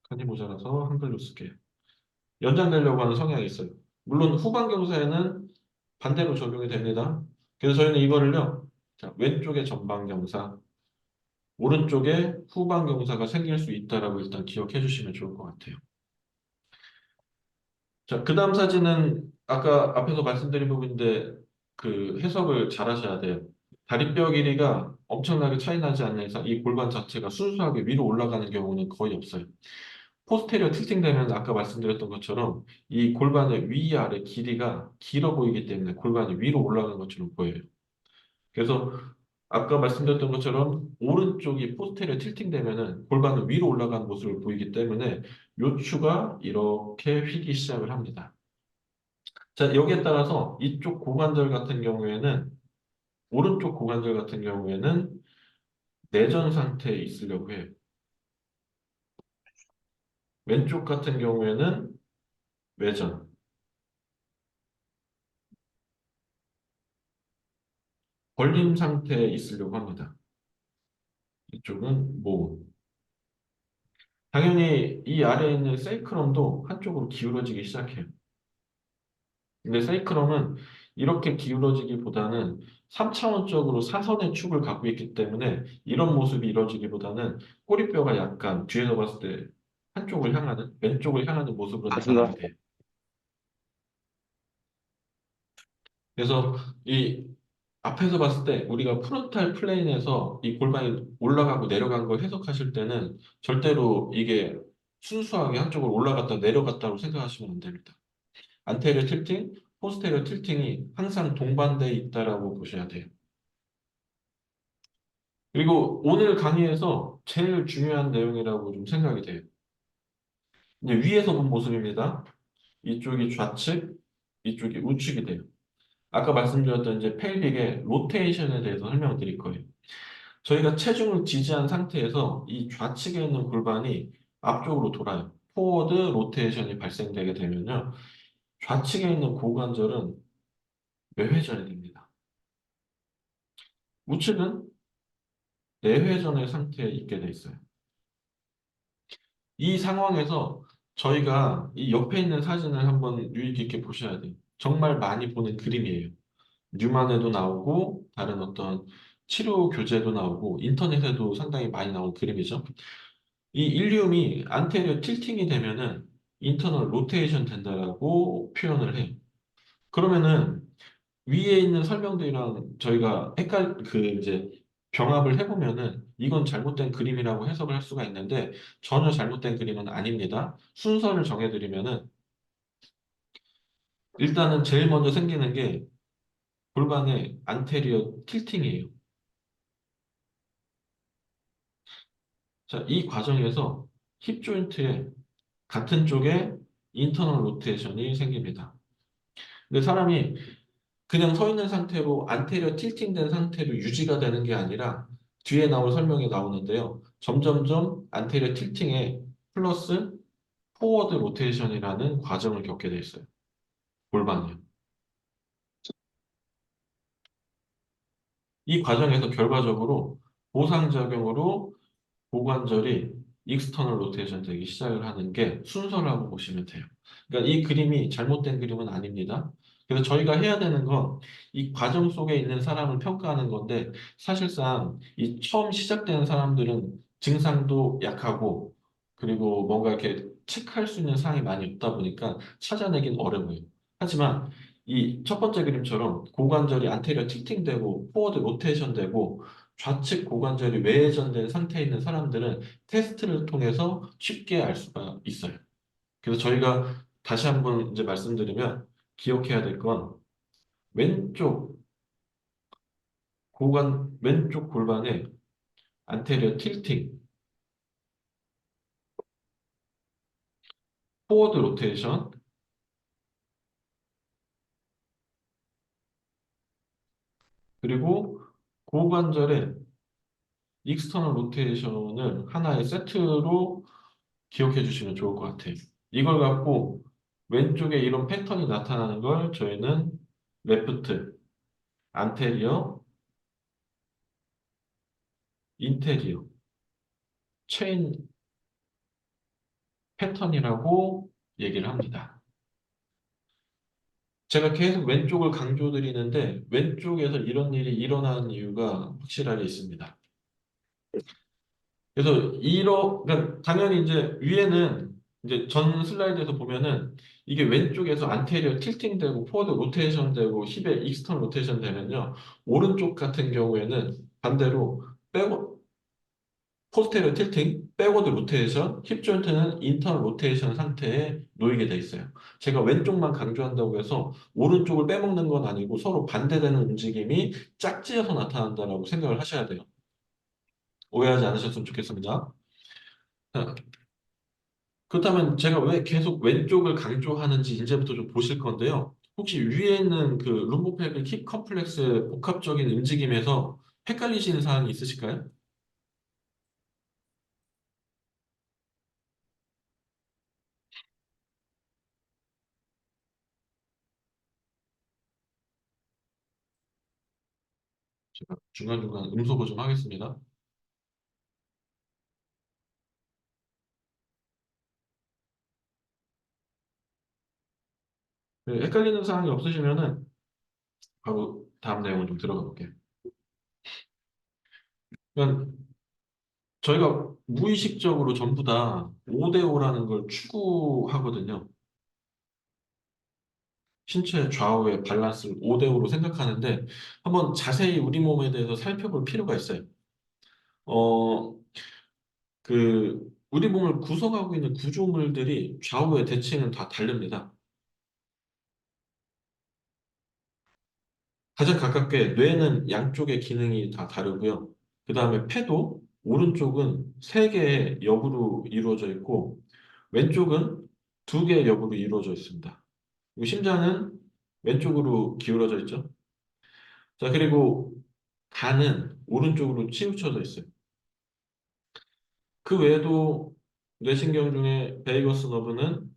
칸이 모자라서 한글로 쓸게요. 연장되려고 하는 성향이 있어요. 물론 후방 경사에는 반대로 적용이 됩니다. 그래서 저희는 이거를요, 자, 왼쪽에 전방 경사, 오른쪽에 후방 경사가 생길 수 있다라고 일단 기억해 주시면 좋을 것 같아요. 자, 그 다음 사진은 아까 앞에서 말씀드린 부분인데 그 해석을 잘 하셔야 돼요. 다리뼈 길이가 엄청나게 차이 나지 않는 이상 이 골반 자체가 순수하게 위로 올라가는 경우는 거의 없어요. 포스테리어 tilting되면 아까 말씀드렸던 것처럼 이 골반의 위아래 길이가 길어 보이기 때문에 골반이 위로 올라가는 것처럼 보여요. 그래서 아까 말씀드렸던 것처럼 오른쪽이 포스테리어 tilting되면은 골반은 위로 올라가는 모습을 보이기 때문에 요추가 이렇게 휘기 시작을 합니다. 자, 여기에 따라서 이쪽 고관절 같은 경우에는 오른쪽 고관절 같은 경우에는 내전 상태에 있으려고 해요. 왼쪽 같은 경우에는 외전, 벌림 상태에 있으려고 합니다. 이쪽은 모음. 당연히 이 아래에 있는 세이크럼도 한쪽으로 기울어지기 시작해요. 근데 세이크럼은 이렇게 기울어지기보다는 3차원적으로 사선의 축을 갖고 있기 때문에 이런 모습이 이루어지기보다는 꼬리뼈가 약간 뒤에서 봤을 때 한쪽을 향하는, 왼쪽을 향하는 모습으로 나타나게 돼요. 그래서 이 앞에서 봤을 때 우리가 프론탈 플레인에서 이 골반이 올라가고 내려간 걸 해석하실 때는 절대로 이게 순수하게 한쪽으로 올라갔다 내려갔다고 생각하시면 안 됩니다. 안테리어 틸팅, 포스테리어 틸팅이 항상 동반되어 있다라고 보셔야 돼요. 그리고 오늘 강의에서 제일 중요한 내용이라고 좀 생각이 돼요. 이제 위에서 본 모습입니다. 이쪽이 좌측, 이쪽이 우측이 돼요. 아까 말씀드렸던 이제 펠빅의 로테이션에 대해서 설명드릴 거예요. 저희가 체중을 지지한 상태에서 이 좌측에 있는 골반이 앞쪽으로 돌아요. 포워드 로테이션이 발생되게 되면요. 좌측에 있는 고관절은 뇌회전이 됩니다. 우측은 내회전의 상태에 있게 돼 있어요. 이 상황에서 저희가 이 옆에 있는 사진을 한번 유의 깊게 보셔야 돼요. 정말 많이 보는 그림이에요. 뉴만에도 나오고 다른 어떤 치료 교재도 나오고 인터넷에도 상당히 많이 나온 그림이죠. 이 일리움이 안테리어 틸팅이 되면은 인터널 로테이션 된다라고 표현을 해요. 그러면은 위에 있는 설명들이랑 저희가 이제 병합을 해보면은 이건 잘못된 그림이라고 해석을 할 수가 있는데 전혀 잘못된 그림은 아닙니다. 순서를 정해드리면은 일단은 제일 먼저 생기는 게 골반의 안테리어 틸팅이에요. 자, 이 과정에서 힙 조인트에 같은 쪽에 인터널 로테이션이 생깁니다. 근데 사람이 그냥 서 있는 상태로 안테리어 틸팅된 상태로 유지가 되는 게 아니라 뒤에 나올 설명이 나오는데요. 점점점 안테리어 틸팅에 플러스 포워드 로테이션이라는 과정을 겪게 돼 있어요. 골반이요. 이 과정에서 결과적으로 보상작용으로 고관절이 익스터널 로테이션 되기 시작을 하는 게 순서라고 보시면 돼요. 그러니까 이 그림이 잘못된 그림은 아닙니다. 그래서 저희가 해야 되는 건 이 과정 속에 있는 사람을 평가하는 건데 사실상 이 처음 시작되는 사람들은 증상도 약하고 그리고 뭔가 이렇게 체크할 수 있는 사항이 많이 없다 보니까 찾아내긴 어려워요. 하지만 이 첫 번째 그림처럼 고관절이 안테리어 틱팅되고 포워드 로테이션 되고 좌측 고관절이 외회전된 상태에 있는 사람들은 테스트를 통해서 쉽게 알 수가 있어요. 그래서 저희가 다시 한번 이제 말씀드리면 기억해야 될 건 왼쪽 골반의 안테리어 틸팅, 포워드 로테이션, 그리고 고관절의 익스터널 로테이션을 하나의 세트로 기억해 주시면 좋을 것 같아요. 이걸 갖고 왼쪽에 이런 패턴이 나타나는 걸 저희는 레프트, 안테리어, 인테리어, 체인 패턴이라고 얘기를 합니다. 제가 계속 왼쪽을 강조드리는데 왼쪽에서 이런 일이 일어나는 이유가 확실하게 있습니다. 그래서 그러니까 당연히 이제 위에는 이제 전 슬라이드에서 보면은 이게 왼쪽에서 안테리어 틸팅되고 포워드 로테이션 되고 힙의 익스턴 로테이션 되면요. 오른쪽 같은 경우에는 반대로 빼고 포스테리어 틸팅, 백워드 로테이션, 힙 조인트는 인턴 로테이션 상태에 놓이게 돼 있어요. 제가 왼쪽만 강조한다고 해서 오른쪽을 빼먹는 건 아니고 서로 반대되는 움직임이 짝지어서 나타난다라고 생각을 하셔야 돼요. 오해하지 않으셨으면 좋겠습니다. 자, 그렇다면 제가 왜 계속 왼쪽을 강조하는지 이제부터 좀 보실 건데요. 혹시 위에 있는 그 룸보펠빅 힙 컴플렉스의 복합적인 움직임에서 헷갈리시는 사항이 있으실까요? 제가 중간중간 음소거 좀 하겠습니다. 헷갈리는 사항이 없으시면은 바로 다음 내용을 좀 들어가 볼게요. 그러니까 저희가 무의식적으로 전부 다 5대5라는 걸 추구하거든요. 신체 좌우의 밸런스를 5대5로 생각하는데 한번 자세히 우리 몸에 대해서 살펴볼 필요가 있어요. 어, 우리 몸을 구성하고 있는 구조물들이 좌우의 대칭은 다 다릅니다. 가장 가깝게 뇌는 양쪽의 기능이 다 다르고요. 그 다음에 폐도 오른쪽은 세 개의 옆으로 이루어져 있고 왼쪽은 두 개의 옆으로 이루어져 있습니다. 그리고 심장은 왼쪽으로 기울어져 있죠. 자, 그리고 간은 오른쪽으로 치우쳐져 있어요. 그 외에도 뇌신경 중에 베이거스 너브는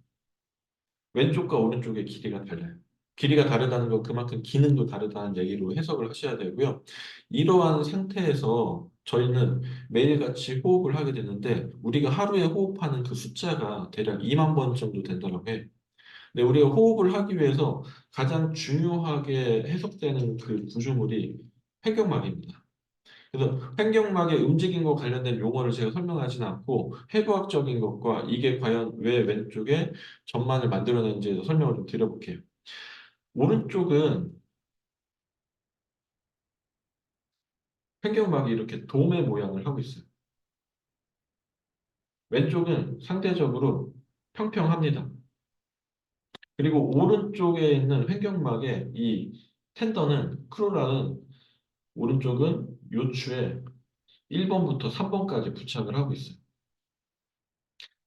왼쪽과 오른쪽의 길이가 달라요. 길이가 다르다는 건 그만큼 기능도 다르다는 얘기로 해석을 하셔야 되고요. 이러한 상태에서 저희는 매일같이 호흡을 하게 되는데 우리가 하루에 호흡하는 그 숫자가 대략 2만 번 정도 된다고 해요. 근데 우리가 호흡을 하기 위해서 가장 중요하게 해석되는 그 구조물이 횡격막입니다. 그래서 횡격막의 움직임과 관련된 용어를 제가 설명하지는 않고 해부학적인 것과 이게 과연 왜 왼쪽에 전만을 만들어내는지에 대해서 설명을 좀 드려볼게요. 오른쪽은 횡격막이 이렇게 도매 모양을 하고 있어요. 왼쪽은 상대적으로 평평합니다. 그리고 오른쪽에 있는 횡격막의 이 텐더는 크루라는 오른쪽은 요추에 1번부터 3번까지 부착을 하고 있어요.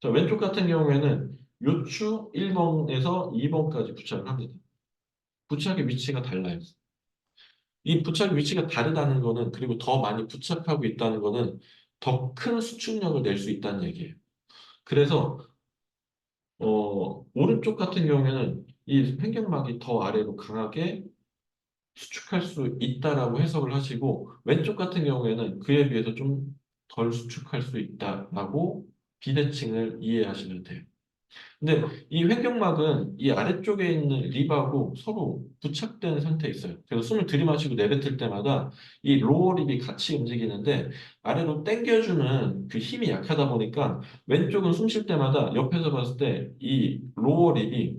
자, 왼쪽 같은 경우에는 요추 1번에서 2번까지 부착을 합니다. 부착의 위치가 달라요. 이 부착의 위치가 다르다는 거는 그리고 더 많이 부착하고 있다는 거는 더 큰 수축력을 낼 수 있다는 얘기예요. 그래서 오른쪽 같은 경우에는 이 횡격막이 더 아래로 강하게 수축할 수 있다라고 해석을 하시고 왼쪽 같은 경우에는 그에 비해서 좀 덜 수축할 수 있다라고 비대칭을 이해하시면 돼요. 근데 이 횡격막은 이 아래쪽에 있는 립하고 서로 부착된 상태에 있어요. 그래서 숨을 들이마시고 내뱉을 때마다 이 로어 립이 같이 움직이는데 아래로 당겨주는 그 힘이 약하다 보니까 왼쪽은 숨 쉴 때마다 옆에서 봤을 때 이 로어 립이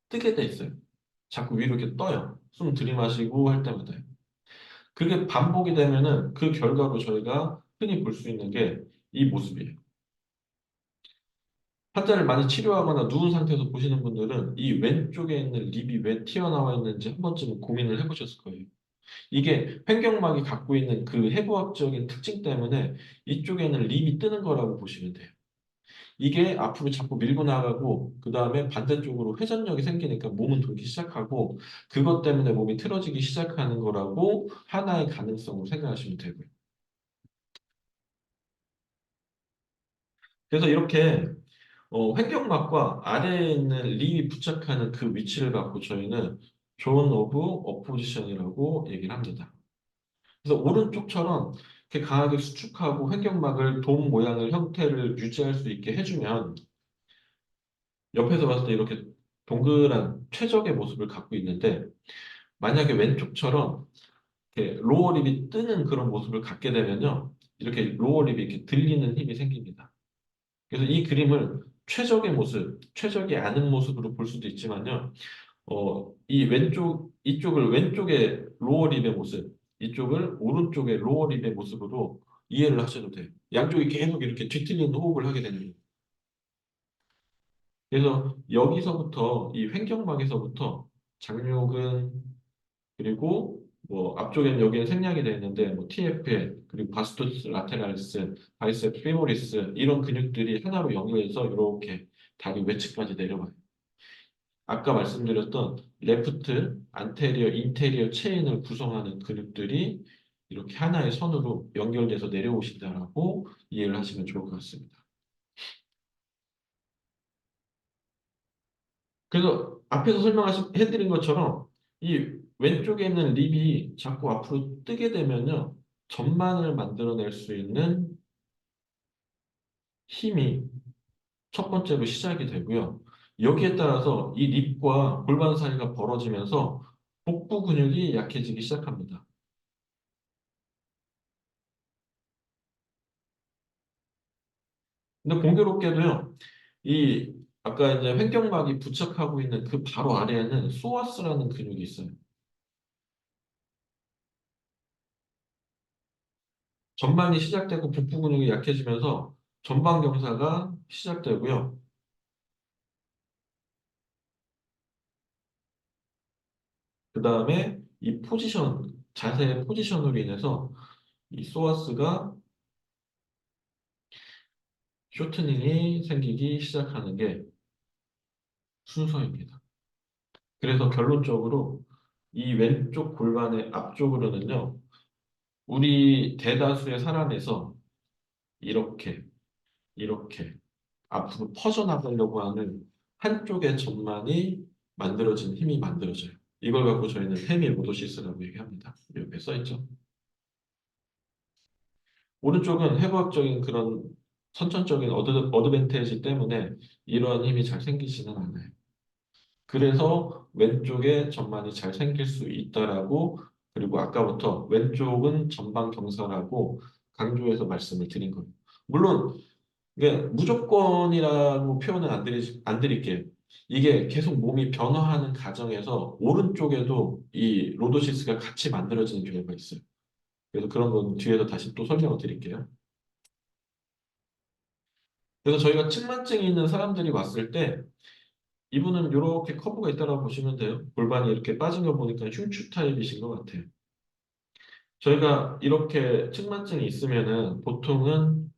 뜨게 돼 있어요. 자꾸 위로 이렇게 떠요. 숨 들이마시고 할 때마다요. 그게 반복이 되면은 그 결과로 저희가 흔히 볼 수 있는 게 이 모습이에요. 환자를 많이 치료하거나 누운 상태에서 보시는 분들은 이 왼쪽에 있는 립이 왜 튀어나와 있는지 한 번쯤은 고민을 해보셨을 거예요. 이게 횡격막이 갖고 있는 그 해부학적인 특징 때문에 이쪽에는 립이 뜨는 거라고 보시면 돼요. 이게 앞으로 자꾸 밀고 나가고 그 다음에 반대쪽으로 회전력이 생기니까 몸은 돌기 시작하고 그것 때문에 몸이 틀어지기 시작하는 거라고 하나의 가능성으로 생각하시면 되고요. 그래서 이렇게 횡격막과 아래에 있는 립이 부착하는 그 위치를 갖고 저희는 존 오브 어포지션이라고 얘기를 합니다. 그래서 오른쪽처럼 이렇게 강하게 수축하고 횡격막을 돔 모양의 형태를 유지할 수 있게 해주면 옆에서 봤을 때 이렇게 동그란 최적의 모습을 갖고 있는데 만약에 왼쪽처럼 이렇게 로어 립이 뜨는 그런 모습을 갖게 되면요. 이렇게 로어 립이 이렇게 들리는 힘이 생깁니다. 그래서 이 그림을 최적의 모습, 최적이 아닌 모습으로 볼 수도 있지만요. 이 이쪽을 왼쪽의 로어 립의 모습, 이쪽을 오른쪽의 로어 립의 모습으로 이해를 하셔도 돼요. 양쪽이 계속 이렇게 뒤틀리는 호흡을 하게 되는 거예요. 그래서 여기서부터 이 횡격막에서부터 장요근 그리고 뭐 앞쪽에는 여기에 생략이 되어 있는데 뭐 TFL 그리고 바스토스 라테랄리스, 바이셉 페모리스 이런 근육들이 하나로 연결해서 이렇게 다리 외측까지 내려가요. 아까 말씀드렸던 레프트, 안테리어, 인테리어 체인을 구성하는 근육들이 이렇게 하나의 선으로 연결돼서 내려오신다라고 이해를 하시면 좋을 것 같습니다. 그래서 앞에서 설명해드린 것처럼 이 왼쪽에 있는 립이 자꾸 앞으로 뜨게 되면요. 전만을 만들어낼 수 있는 힘이 첫 번째로 시작이 되고요. 여기에 따라서 이 립과 골반 사이가 벌어지면서 복부 근육이 약해지기 시작합니다. 근데 공교롭게도요, 이 아까 이제 횡격막이 부착하고 있는 그 바로 아래에는 소아스라는 근육이 있어요. 전반이 시작되고 복부 근육이 약해지면서 전방 경사가 시작되고요. 그 다음에 이 포지션, 자세의 포지션으로 인해서 이 소아스가 쇼트닝이 생기기 시작하는 게 순서입니다. 그래서 결론적으로 이 왼쪽 골반의 앞쪽으로는요, 우리 대다수의 사람에서 이렇게, 이렇게 앞으로 퍼져나가려고 하는 한쪽의 전만이 만들어진 힘이 만들어져요. 이걸 갖고 저희는 헤미로도시스라고 얘기합니다. 옆에 써있죠. 오른쪽은 해부학적인 그런 선천적인 어드밴티지 때문에 이러한 힘이 잘 생기지는 않아요. 그래서 왼쪽에 전만이 잘 생길 수 있다라고 그리고 아까부터 왼쪽은 전방 경사라고 강조해서 말씀을 드린 거예요. 물론 이게 무조건이라고 표현은 안 드릴게요. 이게 계속 몸이 변화하는 과정에서 오른쪽에도 이 로도시스가 같이 만들어지는 경우가 있어요. 그래서 그런 건 뒤에서 다시 또 설명을 드릴게요. 그래서 저희가 측만증이 있는 사람들이 왔을 때 이분은 이렇게 커브가 있다고 보시면 돼요. 골반이 이렇게 빠진 거 보니까 흉추 타입이신 것 같아요. 저희가 이렇게 측만증이 있으면은 보통은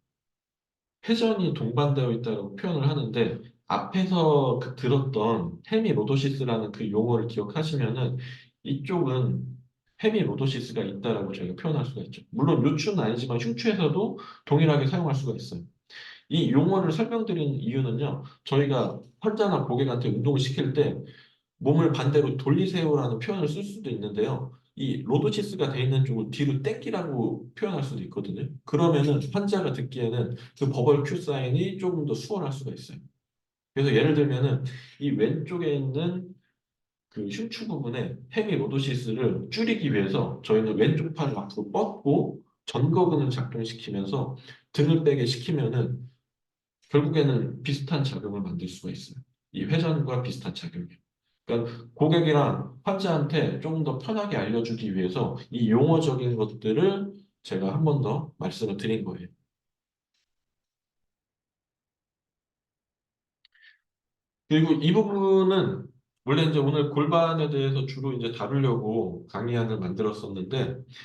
회전이 동반되어 있다고 표현을 하는데 앞에서 그 들었던 헤미로도시스라는 그 용어를 기억하시면은 이쪽은 헤미로도시스가 있다라고 저희가 표현할 수가 있죠. 물론 요추는 아니지만 흉추에서도 동일하게 사용할 수가 있어요. 이 용어를 설명드린 이유는요. 저희가 환자나 고객한테 운동을 시킬 때 몸을 반대로 돌리세요라는 표현을 쓸 수도 있는데요. 이 로도시스가 돼 있는 쪽을 뒤로 땡기라고 표현할 수도 있거든요. 그러면은 환자가 듣기에는 그 버벌 큐 사인이 조금 더 수월할 수가 있어요. 그래서 예를 들면은 이 왼쪽에 있는 그 흉추 부분에 헤미 로도시스를 줄이기 위해서 저희는 왼쪽 팔을 앞으로 뻗고 전거근을 작동시키면서 등을 빼게 시키면은 결국에는 비슷한 작용을 만들 수가 있어요. 이 회전과 비슷한 작용이요. 그러니까 고객이랑 환자한테 조금 더 편하게 알려주기 위해서 이 용어적인 것들을 제가 한 번 더 말씀을 드린 거예요. 그리고 이 부분은 원래 이제 오늘 골반에 대해서 주로 이제 다루려고 강의안을 만들었었는데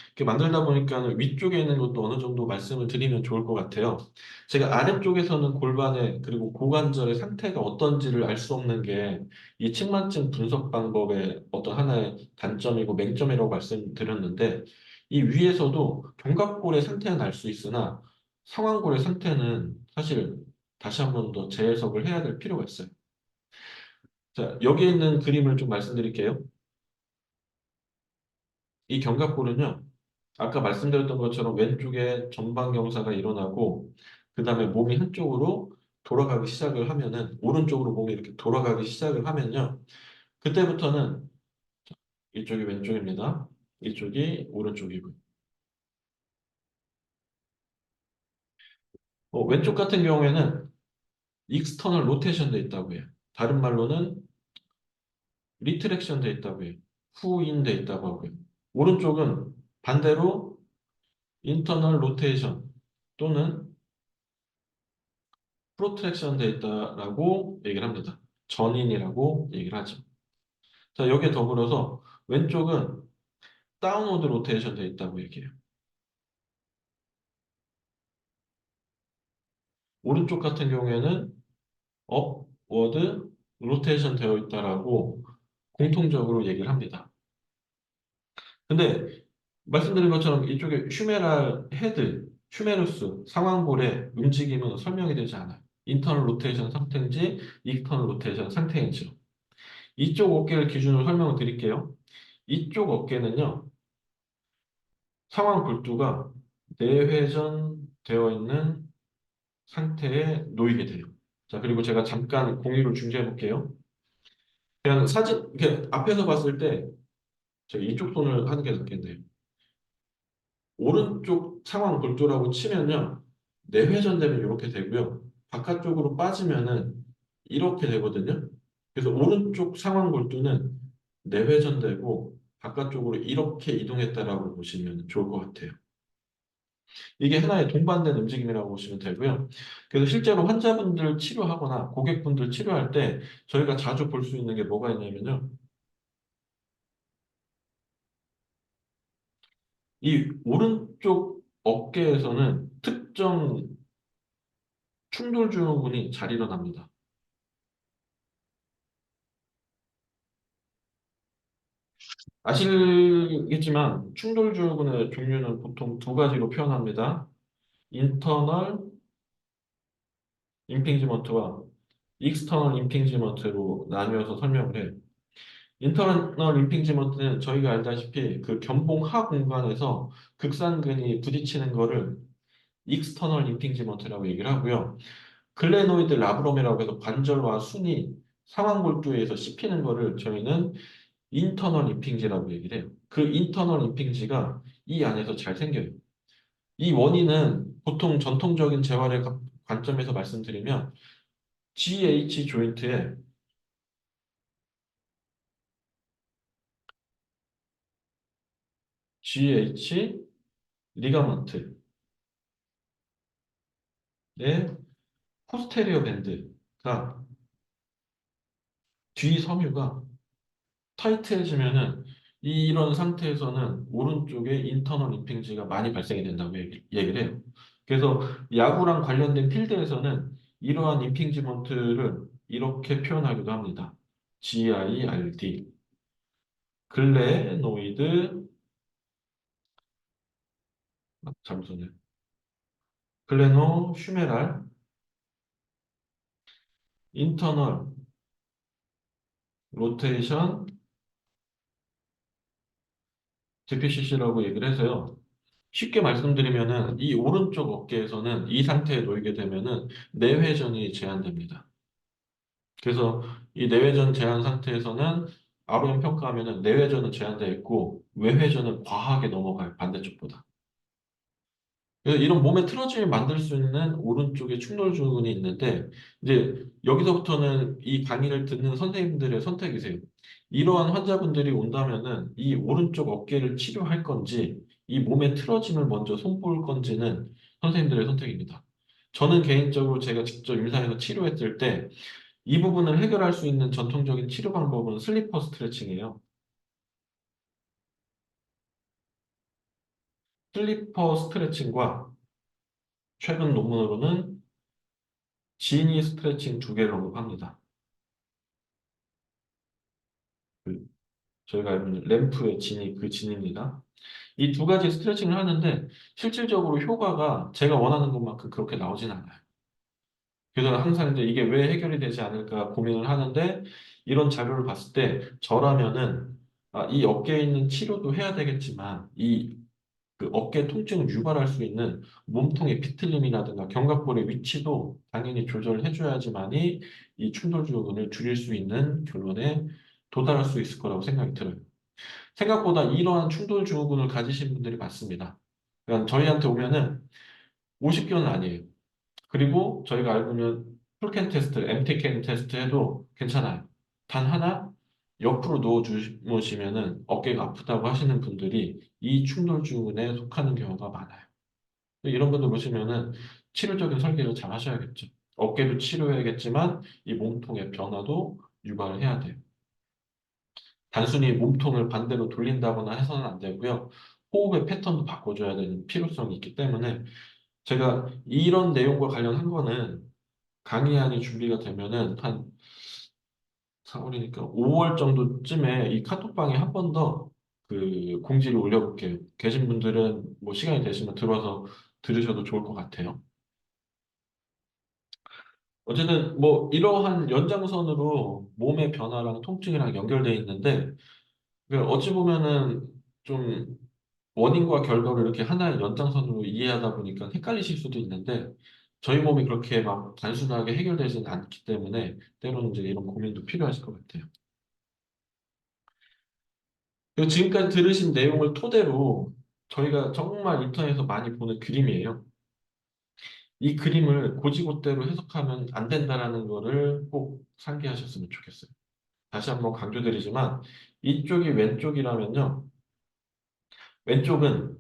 이렇게 만들다 보니까 위쪽에 있는 것도 어느 정도 말씀을 드리면 좋을 것 같아요. 제가 아래쪽에서는 골반의 그리고 고관절의 상태가 어떤지를 알 수 없는 게 이 측만증 분석 방법의 어떤 하나의 단점이고 맹점이라고 말씀드렸는데 이 위에서도 견갑골의 상태는 알 수 있으나 상완골의 상태는 사실 다시 한 번 더 재해석을 해야 될 필요가 있어요. 자, 여기 있는 그림을 좀 말씀드릴게요. 이 견갑골은요, 아까 말씀드렸던 것처럼 왼쪽에 전방 경사가 일어나고, 그 다음에 몸이 한쪽으로 돌아가기 시작을 하면은, 오른쪽으로 몸이 이렇게 돌아가기 시작을 하면요, 그때부터는 이쪽이 왼쪽입니다. 이쪽이 오른쪽이고요. 왼쪽 같은 경우에는 익스터널 로테이션 돼 있다고 해요. 다른 말로는 리트렉션 돼 있다고 해요. 후인 돼 있다고 하고요. 오른쪽은 반대로 인터널 로테이션 또는 프로트랙션 돼 있다라고 얘기를 합니다. 전인이라고 얘기를 하죠. 자, 여기에 더불어서 왼쪽은 다운워드 로테이션 돼 있다고 얘기해요. 오른쪽 같은 경우에는 업워드 로테이션 되어 있다라고 공통적으로 얘기를 합니다. 근데 말씀드린 것처럼 이쪽에 휴메랄 헤드, 휴메루스, 상완골의 움직임은 설명이 되지 않아요. 인터널 로테이션 상태인지 익스터널 로테이션 상태인지요. 이쪽 어깨를 기준으로 설명을 드릴게요. 이쪽 어깨는요, 상완 골두가 내회전되어 있는 상태에 놓이게 돼요. 자, 그리고 제가 잠깐 공유를 중지해 볼게요. 그냥 사진, 이렇게 앞에서 봤을 때 제가 이쪽 손을 하는 게 낫겠네요. 오른쪽 상완 골조라고 치면요. 내회전되면 이렇게 되고요. 바깥쪽으로 빠지면은 이렇게 되거든요. 그래서 오른쪽 상완 골두는 내회전되고 바깥쪽으로 이렇게 이동했다라고 보시면 좋을 것 같아요. 이게 하나의 동반된 움직임이라고 보시면 되고요. 그래서 실제로 환자분들 치료하거나 고객분들 치료할 때 저희가 자주 볼 수 있는 게 뭐가 있냐면요. 이 오른쪽 어깨에서는 특정 충돌 증후군이 잘 일어납니다. 아시겠지만 충돌 증후군의 종류는 보통 두 가지로 표현합니다. 인터널 임핑지먼트와 익스터널 임핑지먼트로 나뉘어서 설명을 해요. 인터널 임핑지먼트는 저희가 알다시피 그 견봉하 공간에서 극산근이 부딪히는 거를 익스터널 임핑지먼트라고 얘기를 하고요. 글레노이드 라브로메라고 해서 관절과 순이 상완골두에 서 씹히는 거를 저희는 인터널 임핑지라고 얘기를 해요. 그 인터널 임핑지가 이 안에서 잘 생겨요. 이 원인은 보통 전통적인 재활의 관점에서 말씀드리면 GH 조인트에 GH 리가먼트의 포스테리어 밴드가 뒤 섬유가 타이트해지면은 이런 상태에서는 오른쪽에 인터널 임핑지가 많이 발생이 된다고 얘기를 해요. 그래서 야구랑 관련된 필드에서는 이러한 임핑지먼트를 이렇게 표현하기도 합니다. GIRD, 글레노이드, 잘못 썼네. 글레노 슈메랄 인터널 로테이션 DPCC라고 얘기를 해서요. 쉽게 말씀드리면은 이 오른쪽 어깨에서는 이 상태에 놓이게 되면은 내회전이 제한됩니다. 그래서 이 내회전 제한 상태에서는 ROM 평가하면은 내회전은 제한되어 있고 외회전은 과하게 넘어가요. 반대쪽보다. 그래서 이런 몸의 틀어짐을 만들 수 있는 오른쪽에 충돌 증후군이 있는데 이제 여기서부터는 이 강의를 듣는 선생님들의 선택이세요. 이러한 환자분들이 온다면은 이 오른쪽 어깨를 치료할 건지 이 몸의 틀어짐을 먼저 손볼 건지는 선생님들의 선택입니다. 저는 개인적으로 제가 직접 임상에서 치료했을 때 이 부분을 해결할 수 있는 전통적인 치료 방법은 슬리퍼 스트레칭이에요. 슬리퍼 스트레칭과 최근 논문으로는 지니 스트레칭 두 개를 언급합니다. 그 저희가 알고 있는 램프의 진이 그 진입니다. 이 두 가지 스트레칭을 하는데 실질적으로 효과가 제가 원하는 것만큼 그렇게 나오진 않아요. 그래서 항상 이제 이게 왜 해결이 되지 않을까 고민을 하는데 이런 자료를 봤을 때 저라면은 이 어깨에 있는 치료도 해야 되겠지만 이 그 어깨 통증을 유발할 수 있는 몸통의 비틀림이라든가 견갑골의 위치도 당연히 조절해줘야지만이 이 충돌 증후군을 줄일 수 있는 결론에 도달할 수 있을 거라고 생각이 들어요. 생각보다 이러한 충돌 증후군을 가지신 분들이 많습니다. 그러니까 저희한테 오면은 50견은 아니에요. 그리고 저희가 알고 있는 풀캔 테스트, MT캔 테스트 해도 괜찮아요. 단 하나, 옆으로 누워 주무시면은 어깨가 아프다고 하시는 분들이 이 충돌 증후군에 속하는 경우가 많아요. 이런 분들 보시면은 치료적인 설계를 잘 하셔야겠죠. 어깨도 치료해야겠지만 이 몸통의 변화도 유발을 해야 돼요. 단순히 몸통을 반대로 돌린다거나 해서는 안 되고요. 호흡의 패턴도 바꿔줘야 되는 필요성이 있기 때문에 제가 이런 내용과 관련한 거는 강의안이 준비가 되면은 한 4월이니까 5월 정도쯤에 이 카톡방에 한 번 더 그 공지를 올려볼게요. 계신 분들은 뭐 시간이 되시면 들어와서 들으셔도 좋을 것 같아요. 어쨌든 뭐 이러한 연장선으로 몸의 변화랑 통증이랑 연결돼 있는데 그러니까 어찌 보면은 좀 원인과 결과를 이렇게 하나의 연장선으로 이해하다 보니까 헷갈리실 수도 있는데 저희 몸이 그렇게 막 단순하게 해결되지는 않기 때문에 때로는 이제 이런 고민도 필요하실 것 같아요. 그리고 지금까지 들으신 내용을 토대로 저희가 정말 인터넷에서 많이 보는 그림이에요. 이 그림을 고지고대로 해석하면 안 된다라는 거를 꼭 상기하셨으면 좋겠어요. 다시 한번 강조드리지만 이쪽이 왼쪽이라면요. 왼쪽은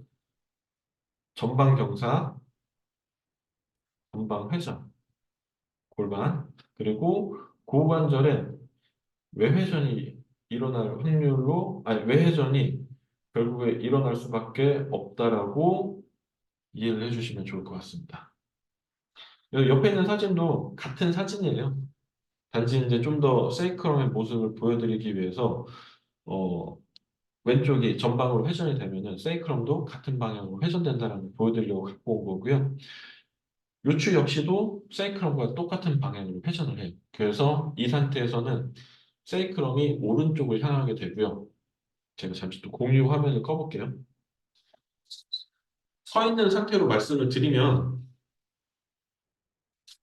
전방경사, 전방회전, 골반, 그리고 고관절에 외회전이 일어날 확률로, 아니, 외회전이 결국에 일어날 수밖에 없다라고 이해를 해주시면 좋을 것 같습니다. 여기 옆에 있는 사진도 같은 사진이에요. 단지 이제 좀 더 세이크럼의 모습을 보여드리기 위해서, 어, 왼쪽이 전방으로 회전이 되면은 세이크럼도 같은 방향으로 회전된다는 걸 보여드리려고 갖고 온 거고요. 요추 역시도 세이크럼과 똑같은 방향으로 회전을 해요. 그래서 이 상태에서는 세이크럼이 오른쪽을 향하게 되고요. 제가 잠시 또 공유 화면을 꺼볼게요. 서 있는 상태로 말씀을 드리면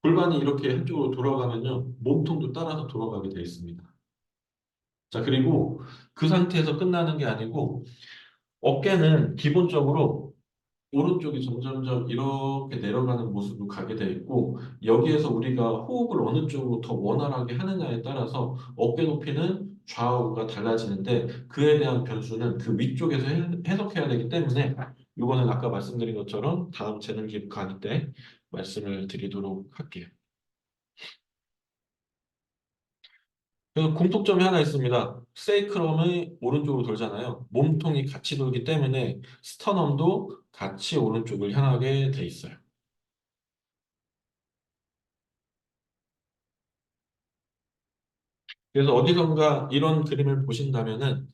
골반이 이렇게 한쪽으로 돌아가면요. 몸통도 따라서 돌아가게 되어 있습니다. 자, 그리고 그 상태에서 끝나는 게 아니고 어깨는 기본적으로 오른쪽이 점점점 이렇게 내려가는 모습으로 가게 돼 있고 여기에서 우리가 호흡을 어느 쪽으로 더 원활하게 하느냐에 따라서 어깨 높이는 좌우가 달라지는데 그에 대한 변수는 그 위쪽에서 해석해야 되기 때문에 이거는 아까 말씀드린 것처럼 다음 재능 기부 강의 때 말씀을 드리도록 할게요. 그래서 공통점이 하나 있습니다. 세이크럼이 오른쪽으로 돌잖아요. 몸통이 같이 돌기 때문에 스터넘도 같이 오른쪽을 향하게 돼 있어요. 그래서 어디선가 이런 그림을 보신다면은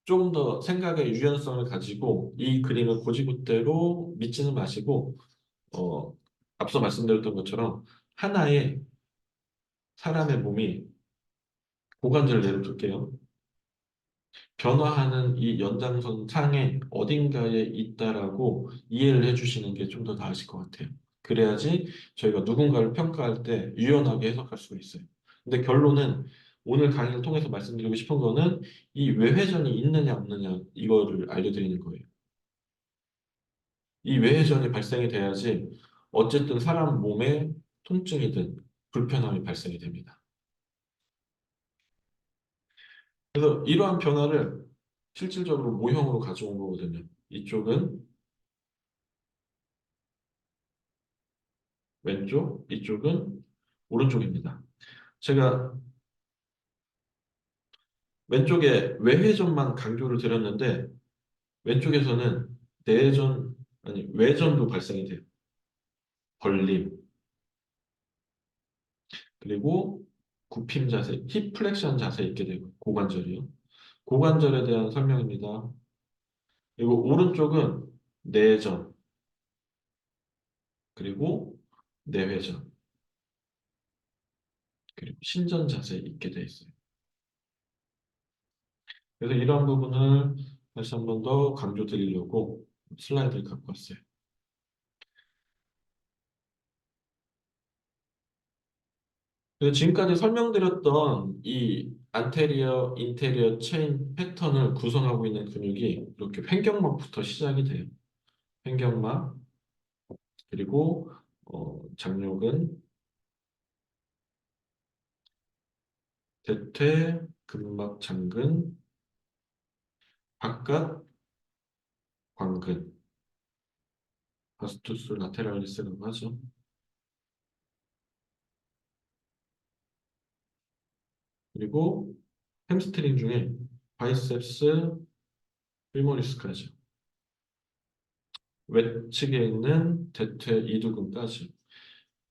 조금 더 생각의 유연성을 가지고 이 그림을 고지고대로 믿지는 마시고 어, 앞서 말씀드렸던 것처럼 하나의 사람의 몸이 고관절을 예로 들게요. 변화하는 이 연장선 상에 어딘가에 있다라고 이해를 해주시는 게 좀 더 나으실 것 같아요. 그래야지 저희가 누군가를 평가할 때 유연하게 해석할 수가 있어요. 근데 결론은 오늘 강의를 통해서 말씀드리고 싶은 거는 이 외회전이 있느냐 없느냐 이거를 알려드리는 거예요. 이 외회전이 발생이 돼야지 어쨌든 사람 몸에 통증이든 불편함이 발생이 됩니다. 그래서 이러한 변화를 실질적으로 모형으로 가져온 거거든요. 이쪽은 왼쪽, 이쪽은 오른쪽입니다. 제가 왼쪽에 외회전만 강조를 드렸는데 왼쪽에서는 내전, 아니 외전도 발생이 돼요. 벌림, 그리고 굽힘 자세, 힙 플렉션 자세 있게 되고 고관절이요. 고관절에 대한 설명입니다. 그리고 오른쪽은 내전, 그리고 내회전, 그리고 신전 자세 있게 돼 있어요. 그래서 이런 부분을 다시 한 번 더 강조드리려고 슬라이드를 갖고 왔어요. 그래서 지금까지 설명드렸던 이 안테리어, 인테리어 체인 패턴을 구성하고 있는 근육이 이렇게 횡격막부터 시작이 돼요. 횡격막, 그리고 장력은 대퇴, 근막, 장근, 바깥, 광근, 바스투스 라테랄리스라고 하죠. 그리고 햄스트링 중에 바이셉스, 필모리스까지, 외측에 있는 대퇴 이두근까지.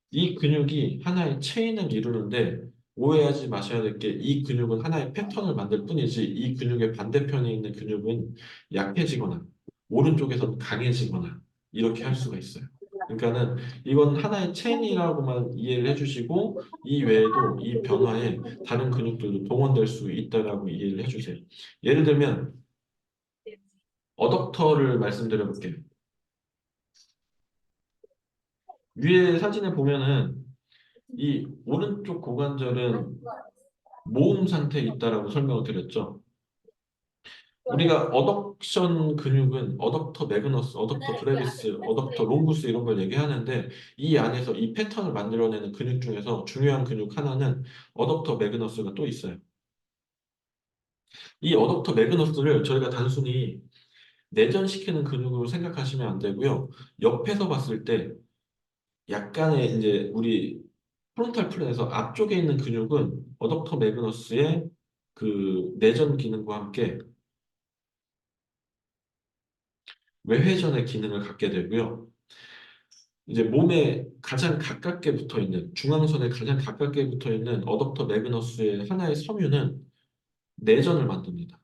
이 근육이 하나의 체인을 이루는데 오해하지 마셔야 될 게 이 근육은 하나의 패턴을 만들 뿐이지 이 근육의 반대편에 있는 근육은 약해지거나 오른쪽에서는 강해지거나 이렇게 할 수가 있어요. 그러니까는 이건 하나의 체인이라고만 이해를 해주시고 이 외에도 이 변화에 다른 근육들도 동원될 수 있다라고 이해를 해주세요. 예를 들면 어덕터를 말씀드려 볼게요. 위에 사진에 보면은 이 오른쪽 고관절은 모음 상태에 있다라고 설명을 드렸죠. 우리가 어덕션 근육은 어덕터 매그너스, 어덕터 브레비스, 어덕터 롱구스 이런 걸 얘기하는데 이 안에서 이 패턴을 만들어내는 근육 중에서 중요한 근육 하나는 어덕터 매그너스가 또 있어요. 이 어덕터 매그너스를 저희가 단순히 내전시키는 근육으로 생각하시면 안 되고요. 옆에서 봤을 때 약간의 이제 우리 프론탈 플랜에서 앞쪽에 있는 근육은 어덕터 매그너스의 그 내전 기능과 함께 외회전의 기능을 갖게 되고요. 이제 몸에 가장 가깝게 붙어 있는 중앙선에 가장 가깝게 붙어 있는 어덕터 매그너스의 하나의 섬유는 내전을 만듭니다.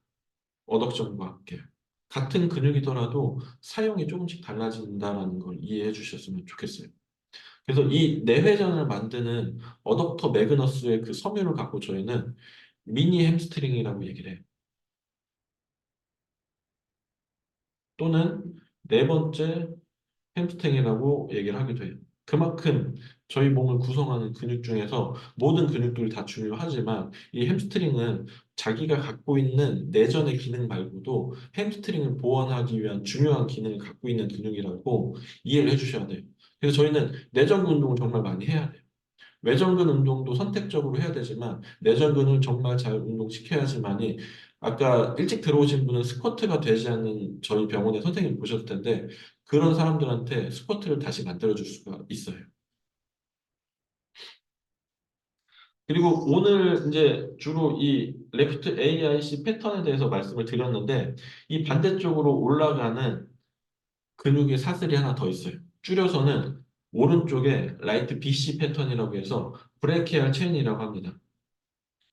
어덕션과 함께. 같은 근육이더라도 사용이 조금씩 달라진다는 걸 이해해 주셨으면 좋겠어요. 그래서 이 내회전을 만드는 어덕터 매그너스의 그 섬유를 갖고 저희는 미니 햄스트링이라고 얘기를 해요. 또는 네 번째 햄스트링이라고 얘기를 하기도 해요. 그만큼 저희 몸을 구성하는 근육 중에서 모든 근육들이 다 중요하지만 이 햄스트링은 자기가 갖고 있는 내전의 기능 말고도 햄스트링을 보완하기 위한 중요한 기능을 갖고 있는 근육이라고 이해를 해주셔야 돼요. 그래서 저희는 내전근 운동을 정말 많이 해야 돼요. 외전근 운동도 선택적으로 해야 되지만 내전근을 정말 잘 운동시켜야지만이 아까 일찍 들어오신 분은 스쿼트가 되지 않는 저희 병원의 선생님 보셨을 텐데 그런 사람들한테 스쿼트를 다시 만들어줄 수가 있어요. 그리고 오늘 이제 주로 이 레프트 AIC 패턴에 대해서 말씀을 드렸는데 이 반대쪽으로 올라가는 근육의 사슬이 하나 더 있어요. 줄여서는 오른쪽에 라이트 BC 패턴이라고 해서 브레키얼 체인이라고 합니다.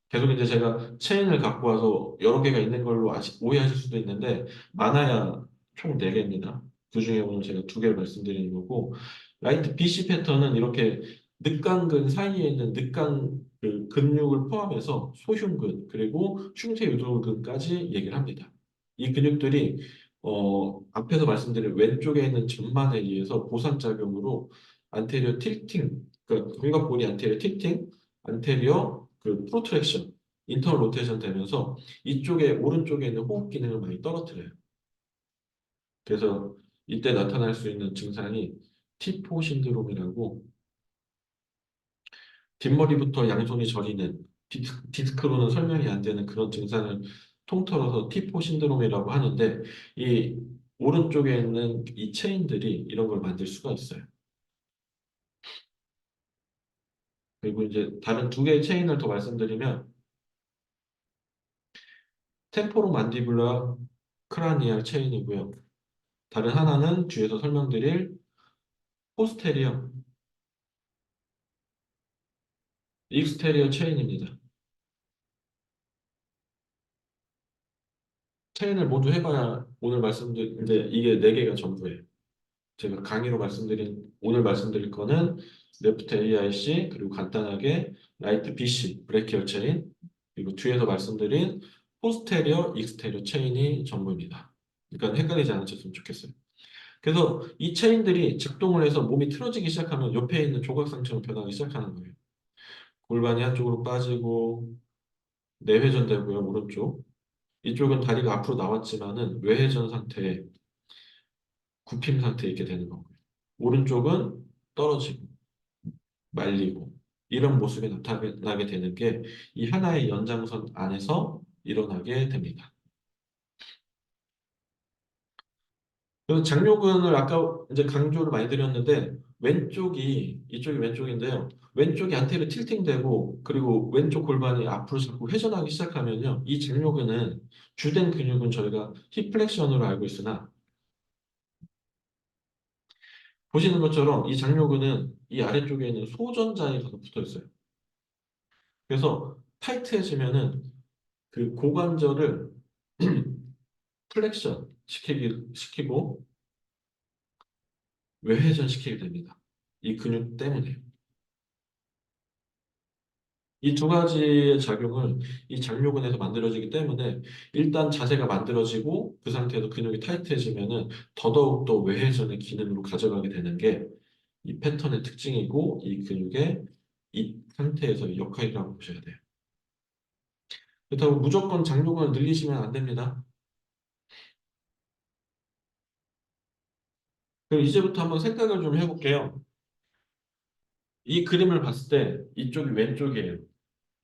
계속 이제 제가 체인을 갖고 와서 여러 개가 있는 걸로 오해하실 수도 있는데 많아야 총 4개입니다. 그중에 오늘 제가 2개를 말씀드리는 거고 라이트 BC 패턴은 이렇게 늑강근 사이에 있는 늑강 그 근육을 포함해서 소흉근 그리고 충세유돌근까지 얘기를 합니다. 이 근육들이 앞에서 말씀드린 왼쪽에 있는 전만에 의해서 보상작용으로 안테리어 틸팅 그러니까 견갑골이 안테리어 틸팅 안테리어 그 프로트랙션, 인터 로테이션 되면서 이쪽에 오른쪽에 있는 호흡 기능을 많이 떨어뜨려요. 그래서 이때 나타날 수 있는 증상이 T4 신드롬이라고 뒷머리부터 양손이 저리는 디스크로는 설명이 안 되는 그런 증상을 통틀어서 T4 신드롬이라고 하는데 이 오른쪽에 있는 이 체인들이 이런 걸 만들 수가 있어요. 그리고 이제 다른 2개의 체인을 더 말씀드리면 템포로 만디블라 크라니얼 체인이고요. 다른 하나는 뒤에서 설명드릴 포스테리어, 익스테리어 체인입니다. 체인을 모두 해봐야 오늘 말씀드린 이제 이게 4개가 전부예요. 제가 강의로 오늘 말씀드릴 거는 레프트 AIC 그리고 간단하게 라이트 BC 브레키얼 체인 그리고 뒤에서 말씀드린 포스테리어, 익스테리어 체인이 전부입니다. 그러니까 헷갈리지 않으셨으면 좋겠어요. 그래서 이 체인들이 작동을 해서 몸이 틀어지기 시작하면 옆에 있는 조각상처럼 변하기 시작하는 거예요. 골반이 한쪽으로 빠지고 내회전되고요, 오른쪽. 이쪽은 다리가 앞으로 나왔지만은 외회전 상태에 굽힘 상태에 있게 되는 거고요. 오른쪽은 떨어지고 말리고 이런 모습이 나타나게 되는 게 이 하나의 연장선 안에서 일어나게 됩니다. 그래서 장요근을 아까 이제 강조를 많이 드렸는데 이쪽이 왼쪽인데요. 왼쪽이 안테리어 틸팅되고 그리고 왼쪽 골반이 앞으로 자꾸 회전하기 시작하면요. 이 장요근은 주된 근육은 저희가 힙플렉션으로 알고 있으나 보시는 것처럼 이 장요근은 이 아래쪽에 있는 소전자에 가서 붙어 있어요. 그래서 타이트해지면은 그 고관절을 플렉션 시키고 외회전시키게 됩니다. 이 근육 때문에. 이 두 가지의 작용을 이 장요근에서 만들어지기 때문에 일단 자세가 만들어지고 그 상태에서 근육이 타이트해지면은 더더욱 더 외회전의 기능으로 가져가게 되는 게 이 패턴의 특징이고 이 근육의 이 상태에서 역할이라고 보셔야 돼요. 그렇다고 무조건 장요근을 늘리시면 안 됩니다. 그럼 이제부터 한번 생각을 좀 해볼게요. 이 그림을 봤을 때 이쪽이 왼쪽이에요.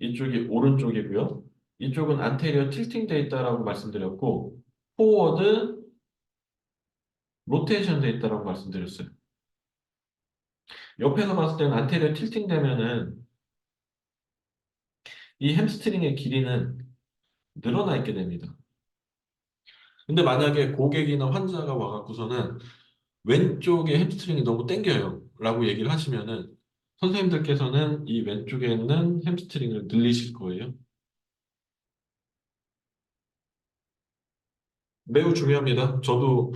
이쪽이 오른쪽이고요. 이쪽은 안테리어 틸팅 돼 있다라고 말씀드렸고 포워드 로테이션 돼 있다라고 말씀드렸어요. 옆에서 봤을 때는 안테리어 틸팅 되면은 이 햄스트링의 길이는 늘어나 있게 됩니다. 근데 만약에 고객이나 환자가 와갖고서는 왼쪽에 햄스트링이 너무 땡겨요 라고 얘기를 하시면은 선생님들께서는 이 왼쪽에 있는 햄스트링을 늘리실 거예요. 매우 중요합니다. 저도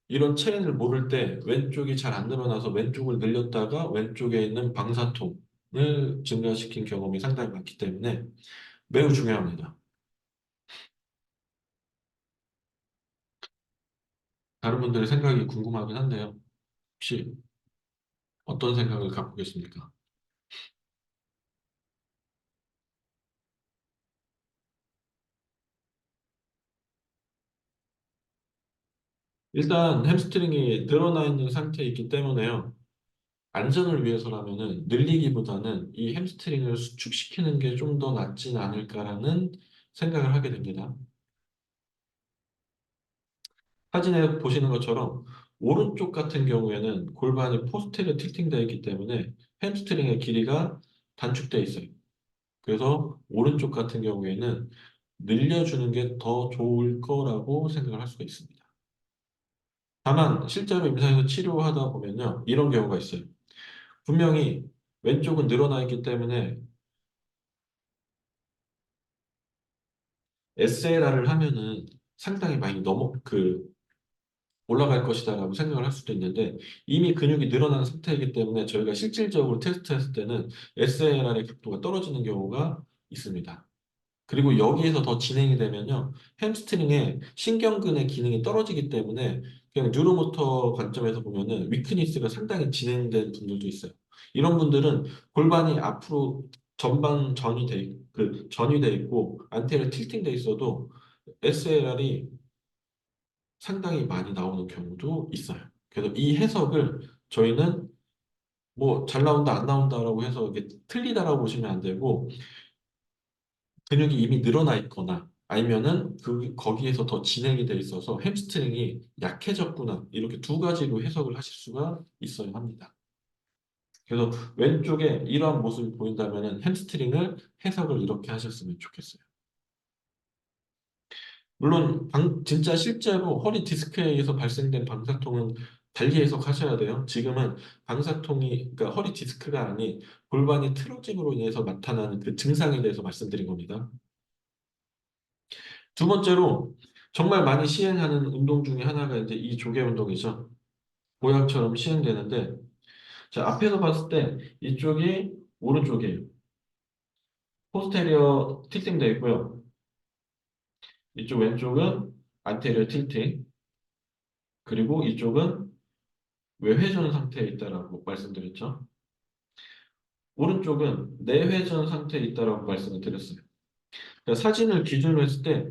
이런 체인을 모를 때 왼쪽이 잘 안 늘어나서 왼쪽을 늘렸다가 왼쪽에 있는 방사통을 증가시킨 경험이 상당히 많기 때문에 매우 중요합니다. 다른 분들의 생각이 궁금하긴 한데요. 혹시 어떤 생각을 갖고 계십니까? 일단 햄스트링이 늘어나 있는 상태에 있기 때문에요. 안전을 위해서라면은 늘리기보다는 이 햄스트링을 수축시키는 게 좀 더 낫진 않을까라는 생각을 하게 됩니다. 사진에 보시는 것처럼 오른쪽 같은 경우에는 골반이 포스테리어 틸팅되어 있기 때문에 햄스트링의 길이가 단축되어 있어요. 그래서 오른쪽 같은 경우에는 늘려주는 게 더 좋을 거라고 생각을 할 수가 있습니다. 다만 실제로 임상에서 치료하다 보면요. 이런 경우가 있어요. 분명히 왼쪽은 늘어나 있기 때문에 SLR을 하면은 상당히 많이 올라갈 것이다라고 생각을 할 수도 있는데 이미 근육이 늘어난 상태이기 때문에 저희가 실질적으로 테스트했을 때는 SLR의 각도가 떨어지는 경우가 있습니다. 그리고 여기에서 더 진행이 되면요. 햄스트링의 신경근의 기능이 떨어지기 때문에 그냥 뉴로모터 관점에서 보면은 위크니스가 상당히 진행된 분들도 있어요. 이런 분들은 골반이 앞으로 전이 돼 있고 안테리어 틸팅 돼 있어도 SLR이 상당히 많이 나오는 경우도 있어요. 그래서 이 해석을 저희는 뭐 잘 나온다 안 나온다라고 해서 이게 틀리다라고 보시면 안 되고 근육이 이미 늘어나 있거나 아니면은 거기에서 더 진행이 돼 있어서 햄스트링이 약해졌구나 이렇게 두 가지로 해석을 하실 수가 있어야 합니다. 그래서 왼쪽에 이러한 모습이 보인다면은 햄스트링을 해석을 이렇게 하셨으면 좋겠어요. 물론 진짜 실제로 허리 디스크에 의해서 발생된 방사통은 달리 해석하셔야 돼요. 지금은 그러니까 허리 디스크가 아닌 골반이 틀어짐으로 인해서 나타나는 그 증상에 대해서 말씀드린 겁니다. 두 번째로 정말 많이 시행하는 운동 중에 하나가 이제 이 조개 운동이죠. 보약처럼 시행되는데 자, 앞에서 봤을 때 이쪽이 오른쪽이에요. 포스테리어 틸팅되어 있고요. 이쪽 왼쪽은 안테리어 틸팅. 그리고 이쪽은 외회전 상태에 있다라고 말씀드렸죠. 오른쪽은 내회전 상태에 있다라고 말씀을 드렸어요. 그러니까 사진을 기준으로 했을 때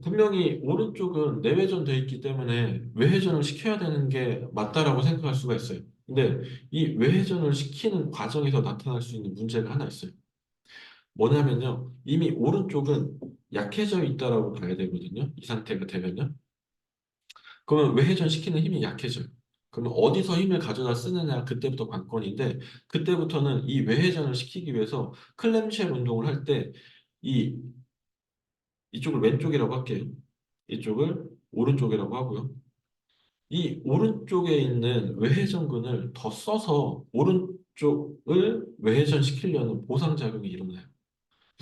분명히 오른쪽은 내외전 돼 있기 때문에 외회전을 시켜야 되는 게 맞다라고 생각할 수가 있어요. 근데 이 외회전을 시키는 과정에서 나타날 수 있는 문제가 하나 있어요. 뭐냐면요. 이미 오른쪽은 약해져 있다라고 봐야 되거든요. 이 상태가 되면요. 그러면 외회전 시키는 힘이 약해져요. 그러면 어디서 힘을 가져다 쓰느냐 그때부터 관건인데 그때부터는 이 외회전을 시키기 위해서 클램쉘 운동을 할 때 이 이쪽을 왼쪽이라고 할게요. 이쪽을 오른쪽이라고 하고요. 이 오른쪽에 있는 외회전근을 더 써서 오른쪽을 외회전 시키려는 보상작용이 일어나요.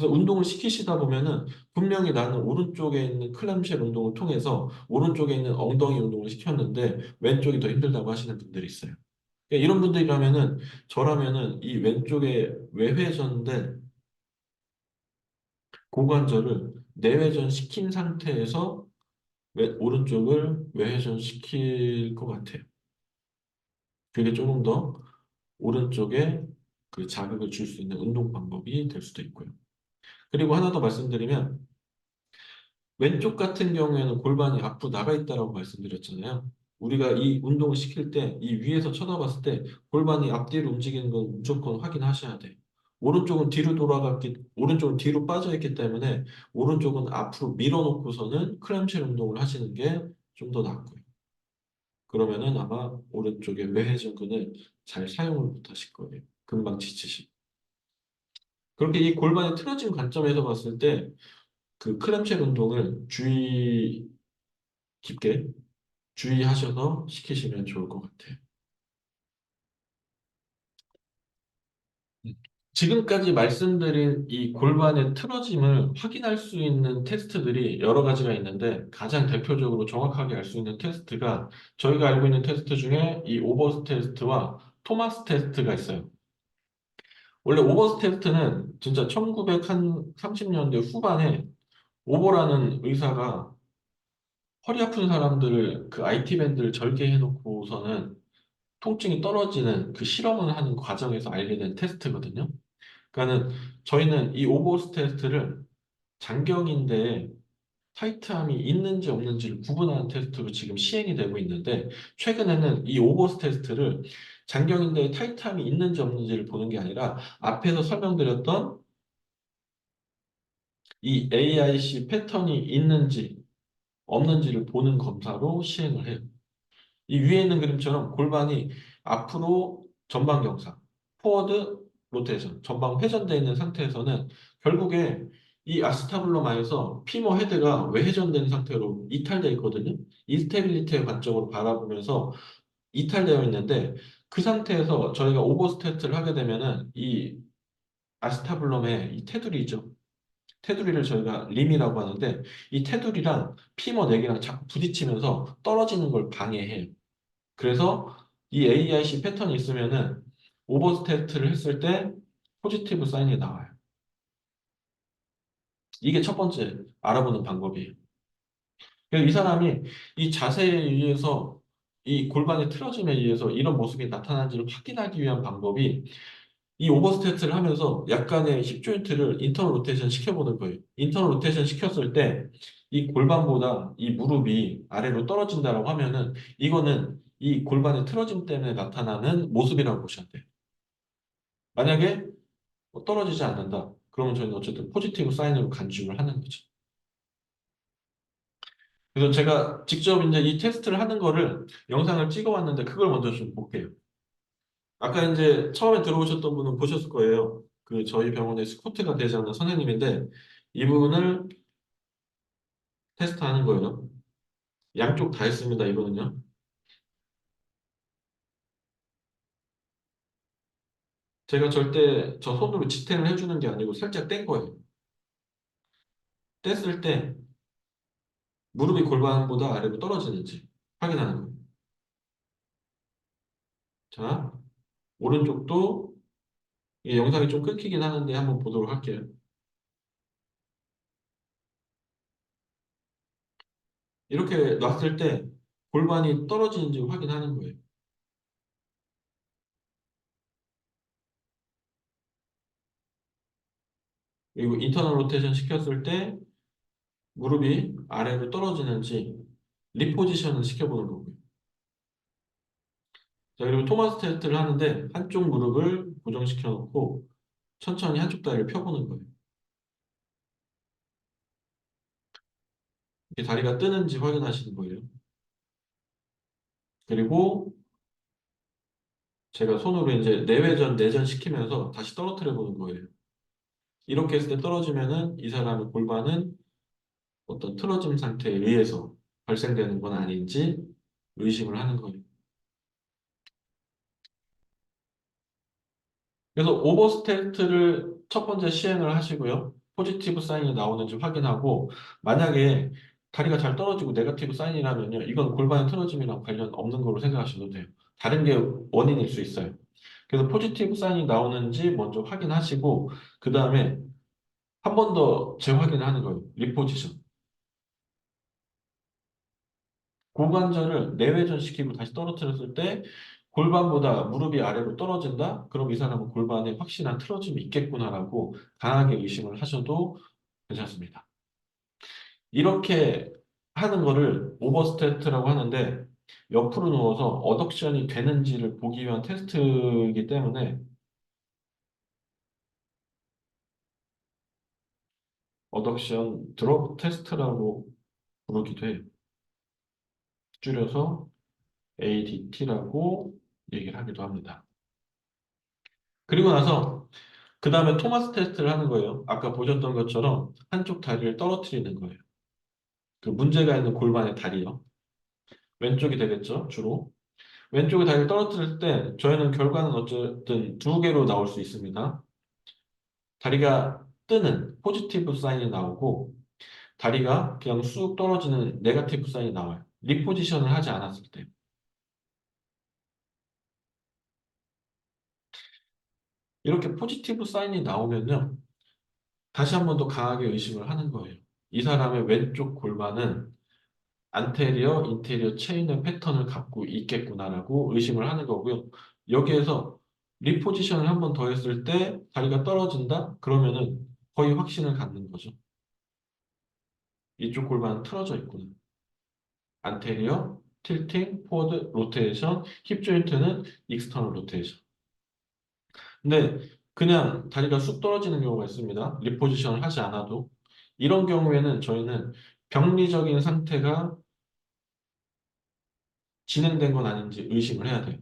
그래서 운동을 시키시다 보면은 분명히 나는 오른쪽에 있는 클램쉘 운동을 통해서 오른쪽에 있는 엉덩이 운동을 시켰는데 왼쪽이 더 힘들다고 하시는 분들이 있어요. 그러니까 이런 분들이라면은 저라면은 이 왼쪽에 외회전된 고관절을 내회전 시킨 상태에서 오른쪽을 외회전 시킬 것 같아요. 그게 조금 더 오른쪽에 그 자극을 줄 수 있는 운동 방법이 될 수도 있고요. 그리고 하나 더 말씀드리면 왼쪽 같은 경우에는 골반이 앞으로 나가 있다라고 말씀드렸잖아요. 우리가 이 운동을 시킬 때 이 위에서 쳐다봤을 때 골반이 앞뒤로 움직이는 건 무조건 확인하셔야 돼요. 오른쪽은 뒤로 빠져 있기 때문에 오른쪽은 앞으로 밀어놓고서는 클램쉘 운동을 하시는 게 좀 더 낫고요. 그러면은 아마 오른쪽의 외회전근을 잘 사용을 못 하실 거예요. 금방 지치시고. 그렇게 이 골반이 틀어진 관점에서 봤을 때 그 클램쉘 운동을 깊게 주의하셔서 시키시면 좋을 것 같아요. 지금까지 말씀드린 이 골반의 틀어짐을 확인할 수 있는 테스트들이 여러 가지가 있는데 가장 대표적으로 정확하게 알 수 있는 테스트가 저희가 알고 있는 테스트 중에 이 오버스 테스트와 토마스 테스트가 있어요. 원래 오버스 테스트는 진짜 1930년대 후반에 오버라는 의사가 허리 아픈 사람들을 그 IT 밴드를 절개해 놓고서는 통증이 떨어지는 그 실험을 하는 과정에서 알게 된 테스트거든요. 그러니까는 저희는 이 오버스 테스트를 장경인대에 타이트함이 있는지 없는지를 구분하는 테스트로 지금 시행이 되고 있는데 최근에는 이 오버스 테스트를 장경인대에 타이트함이 있는지 없는지를 보는 게 아니라 앞에서 설명드렸던 이 AIC 패턴이 있는지 없는지를 보는 검사로 시행을 해요. 이 위에 있는 그림처럼 골반이 앞으로 전방 경사, 포워드 로테이션, 전방 회전되어 있는 상태에서는 결국에 이 아스타블럼에서 피머 헤드가 외회전된 상태로 이탈되어 있거든요. 인스테빌리티의 관점으로 바라보면서 이탈되어 있는데 그 상태에서 저희가 오버스테트를 하게 되면은 이 아스타블럼의 이 테두리 죠 테두리를 저희가 림이라고 하는데 이 테두리랑 피머 4개랑 자꾸 부딪히면서 떨어지는 걸 방해해요. 그래서 이 AIC 패턴이 있으면은 오버스테트를 했을 때 포지티브 사인이 나와요. 이게 첫 번째 알아보는 방법이에요. 그래서 이 사람이 이 자세에 의해서 이 골반의 틀어짐에 의해서 이런 모습이 나타나는지를 확인하기 위한 방법이 이 오버스테트를 하면서 약간의 힙 조인트를 인터널 로테이션 시켜보는 거예요. 인터널 로테이션 시켰을 때 이 골반보다 이 무릎이 아래로 떨어진다라고 하면은 이거는 이 골반의 틀어짐 때문에 나타나는 모습이라고 보시면 돼요. 만약에 떨어지지 않는다. 그러면 저희는 어쨌든 포지티브 사인으로 간주를 하는 거죠. 그래서 제가 직접 이제 이 테스트를 하는 거를 영상을 찍어 왔는데 그걸 먼저 좀 볼게요. 아까 이제 처음에 들어오셨던 분은 보셨을 거예요. 그 저희 병원의 스코트가 되지 않는 선생님인데 이분을 테스트하는 거예요. 양쪽 다 했습니다. 이거는요. 제가 절대 저 손으로 지탱을 해주는 게 아니고 살짝 뗀 거예요. 뗐을 때 무릎이 골반보다 아래로 떨어지는지 확인하는 거예요. 자, 오른쪽도 이 영상이 좀 끊기긴 하는데 한번 보도록 할게요. 이렇게 놨을 때 골반이 떨어지는지 확인하는 거예요. 그리고 인터널 로테이션 시켰을 때 무릎이 아래로 떨어지는지 리포지션을 시켜보는 거고요. 자, 그리고 토마스 테스트를 하는데 한쪽 무릎을 고정시켜 놓고 천천히 한쪽 다리를 펴보는 거예요. 이렇게 다리가 뜨는지 확인하시는 거예요. 그리고 제가 손으로 이제 내외전, 내전 시키면서 다시 떨어뜨려 보는 거예요. 이렇게 했을 때 떨어지면은 이 사람의 골반은 어떤 틀어짐 상태에 의해서 발생되는 건 아닌지 의심을 하는 거예요. 그래서 오버스테트를 첫 번째 시행을 하시고요. 포지티브 사인이 나오는지 확인하고 만약에 다리가 잘 떨어지고 네거티브 사인이라면요. 이건 골반의 틀어짐이랑 관련 없는 걸로 생각하셔도 돼요. 다른 게 원인일 수 있어요. 그래서 포지티브 사인이 나오는지 먼저 확인하시고 그 다음에 한 번 더 재확인을 하는 거예요. 리포지션. 고관절을 내외전시키고 다시 떨어뜨렸을 때 골반보다 무릎이 아래로 떨어진다? 그럼 이 사람은 골반에 확실한 틀어짐이 있겠구나라고 강하게 의심을 하셔도 괜찮습니다. 이렇게 하는 거를 오버스태트라고 하는데 옆으로 누워서 어덕션이 되는지를 보기 위한 테스트이기 때문에 어덕션 드롭 테스트라고 부르기도 해요. 줄여서 ADT라고 얘기를 하기도 합니다. 그리고 나서 그 다음에 토마스 테스트를 하는 거예요. 아까 보셨던 것처럼 한쪽 다리를 떨어뜨리는 거예요. 그 문제가 있는 골반의 다리요. 왼쪽이 되겠죠, 주로. 왼쪽에 다리를 떨어뜨릴 때 저희는 결과는 어쨌든 두 개로 나올 수 있습니다. 다리가 뜨는 포지티브 사인이 나오고 다리가 그냥 쑥 떨어지는 네거티브 사인이 나와요. 리포지션을 하지 않았을 때. 이렇게 포지티브 사인이 나오면요. 다시 한 번 더 강하게 의심을 하는 거예요. 이 사람의 왼쪽 골반은 안테리어, 인테리어 체인의 패턴을 갖고 있겠구나라고 의심을 하는 거고요. 여기에서 리포지션을 한 번 더 했을 때 다리가 떨어진다? 그러면은 거의 확신을 갖는 거죠. 이쪽 골반은 틀어져 있구나. 안테리어, 틸팅, 포워드, 로테이션, 힙 조인트는 익스터널 로테이션. 근데 그냥 다리가 쑥 떨어지는 경우가 있습니다. 리포지션을 하지 않아도. 이런 경우에는 저희는 병리적인 상태가 진행된 건 아닌지 의심을 해야 돼요.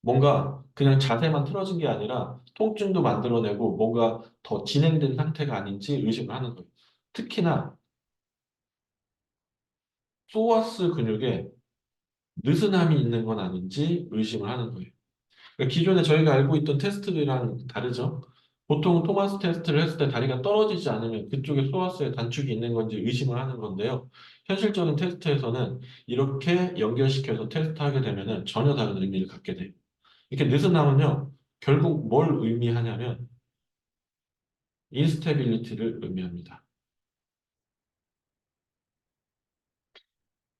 뭔가 그냥 자세만 틀어진 게 아니라 통증도 만들어내고 뭔가 더 진행된 상태가 아닌지 의심을 하는 거예요. 특히나 소아스 근육에 느슨함이 있는 건 아닌지 의심을 하는 거예요. 그러니까 기존에 저희가 알고 있던 테스트들이랑 다르죠. 보통 토마스 테스트를 했을 때 다리가 떨어지지 않으면 그쪽에 소아스에 단축이 있는 건지 의심을 하는 건데요. 현실적인 테스트에서는 이렇게 연결시켜서 테스트하게 되면 전혀 다른 의미를 갖게 돼요. 이렇게 느슨함은요, 결국 뭘 의미하냐면 인스테빌리티를 의미합니다.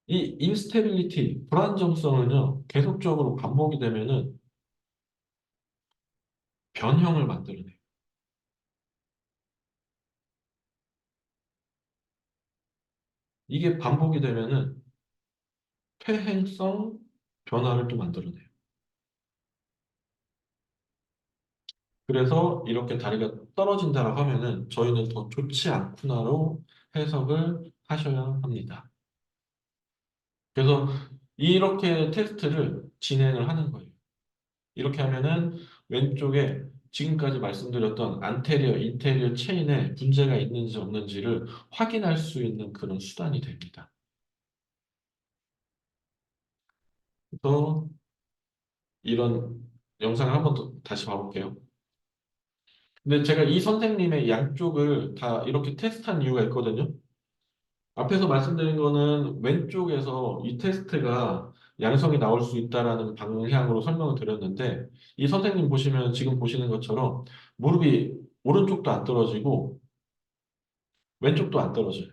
이 인스테빌리티, 불안정성은요, 계속적으로 반복이 되면은 변형을 만들어내요. 이게 반복이 되면은 퇴행성 변화를 또 만들어내요. 그래서 이렇게 다리가 떨어진다라고 하면은 저희는 더 좋지 않구나로 해석을 하셔야 합니다. 그래서 이렇게 테스트를 진행을 하는 거예요. 이렇게 하면은 왼쪽에 지금까지 말씀드렸던 안테리어, 인테리어 체인에 문제가 있는지 없는지를 확인할 수 있는 그런 수단이 됩니다. 그래서 이런 영상을 한번 더 다시 봐볼게요. 근데 제가 이 선생님의 양쪽을 다 이렇게 테스트한 이유가 있거든요. 앞에서 말씀드린 거는 왼쪽에서 이 테스트가 양성이 나올 수 있다라는 방향으로 설명을 드렸는데 이 선생님 보시면 지금 보시는 것처럼 무릎이 오른쪽도 안 떨어지고 왼쪽도 안 떨어져요.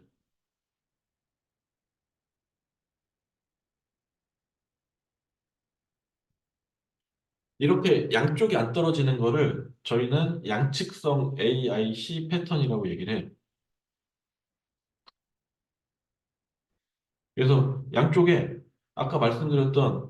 이렇게 양쪽이 안 떨어지는 거를 저희는 양측성 AIC 패턴이라고 얘기를 해요. 그래서 양쪽에 아까 말씀드렸던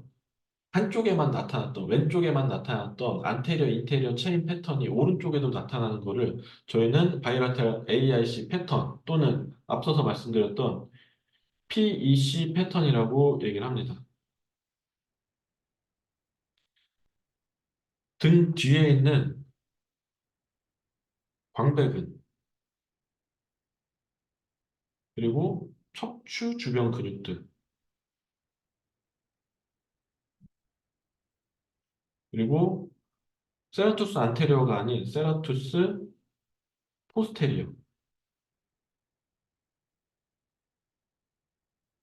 한쪽에만 나타났던 왼쪽에만 나타났던 안테리어 인테리어 체인 패턴이 오른쪽에도 나타나는 거를 저희는 바이라텔 AIC 패턴 또는 앞서서 말씀드렸던 PEC 패턴이라고 얘기를 합니다. 등 뒤에 있는 광배근 그리고 척추 주변 근육들 그리고 세라투스 안테리어가 아닌 세라투스 포스테리어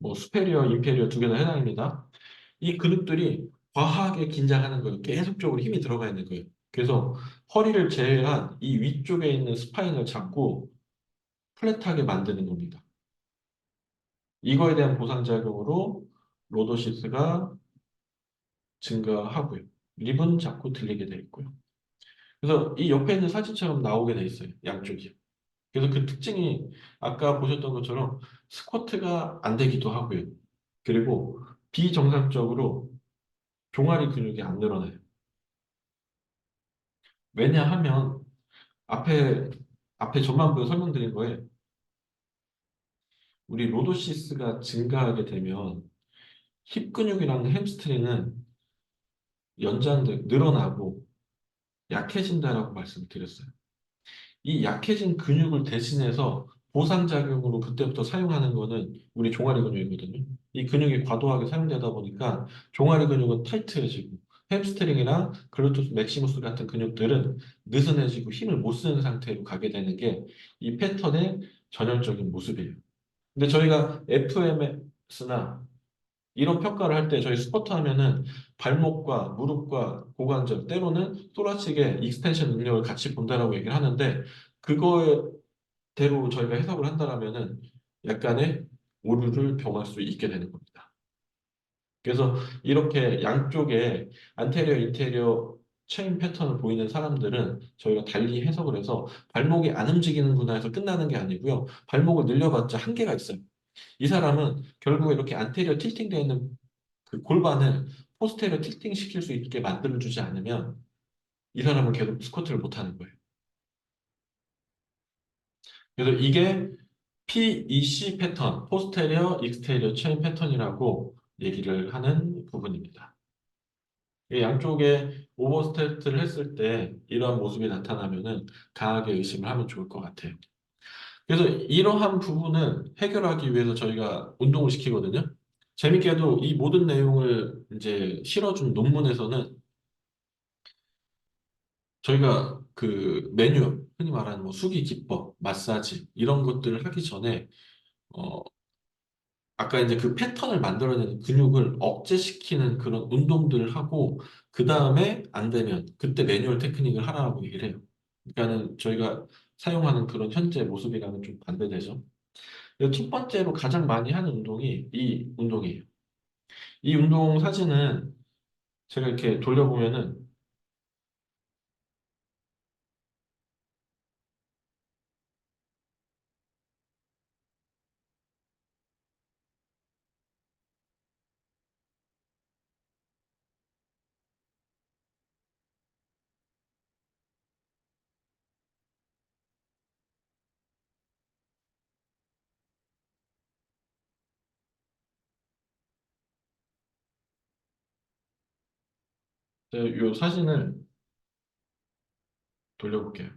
뭐 수페리어, 인페리어 두 개 다 해당입니다. 이 근육들이 과하게 긴장하는 거예요. 계속적으로 힘이 들어가 있는 거예요. 그래서 허리를 제외한 이 위쪽에 있는 스파인을 잡고 플랫하게 만드는 겁니다. 이거에 대한 보상작용으로 로도시스가 증가하고요. 립은 자꾸 들리게 돼 있고요. 그래서 이 옆에 있는 사진처럼 나오게 돼 있어요. 양쪽이. 그래서 그 특징이 아까 보셨던 것처럼 스쿼트가 안 되기도 하고요. 그리고 비정상적으로 종아리 근육이 안 늘어나요. 왜냐하면 앞에 전반부에 설명드린 거에 우리 로도시스가 증가하게 되면 힙 근육이랑 햄스트링은 늘어나고 약해진다라고 말씀을 드렸어요. 이 약해진 근육을 대신해서 보상작용으로 그때부터 사용하는 거는 우리 종아리 근육이거든요. 이 근육이 과도하게 사용되다 보니까 종아리 근육은 타이트해지고 햄스트링이나 글루테우스 맥시무스 같은 근육들은 느슨해지고 힘을 못 쓰는 상태로 가게 되는 게 이 패턴의 전형적인 모습이에요. 근데 저희가 FMS나 이런 평가를 할 때 저희 스쿼트 하면은 발목과 무릎과 고관절 때로는 또라치게 익스텐션 능력을 같이 본다라고 얘기를 하는데 그거대로 저희가 해석을 한다라면은 약간의 오류를 경험할 수 있게 되는 겁니다. 그래서 이렇게 양쪽에 안테리어, 인테리어 체인 패턴을 보이는 사람들은 저희가 달리 해석을 해서 발목이 안 움직이는구나 해서 끝나는 게 아니고요. 발목을 늘려봤자 한계가 있어요. 이 사람은 결국에 이렇게 안테리어 틸팅되어 있는 그 골반을 포스테리어 틸팅 시킬 수 있게 만들어주지 않으면 이 사람은 계속 스쿼트를 못 하는 거예요. 그래서 이게 PEC 패턴, 포스테리어 익스테리어 체인 패턴이라고 얘기를 하는 부분입니다. 이 양쪽에 오버스테트를 했을 때 이러한 모습이 나타나면은 강하게 의심을 하면 좋을 것 같아요. 그래서 이러한 부분을 해결하기 위해서 저희가 운동을 시키거든요. 재밌게도 이 모든 내용을 이제 실어준 논문에서는 저희가 그 매뉴얼, 흔히 말하는 뭐 수기 기법, 마사지 이런 것들을 하기 전에 어 아까 이제 그 패턴을 만들어내는 근육을 억제시키는 그런 운동들을 하고 그 다음에 안 되면 그때 매뉴얼 테크닉을 하라고 얘기를 해요. 그러니까는 저희가 사용하는 그런 현재 모습이랑은 좀 반대되죠. 그리고 첫 번째로 가장 많이 하는 운동이 이 운동이에요. 이 운동 사진은 제가 이렇게 돌려보면은 제가 이 사진을 돌려볼게요.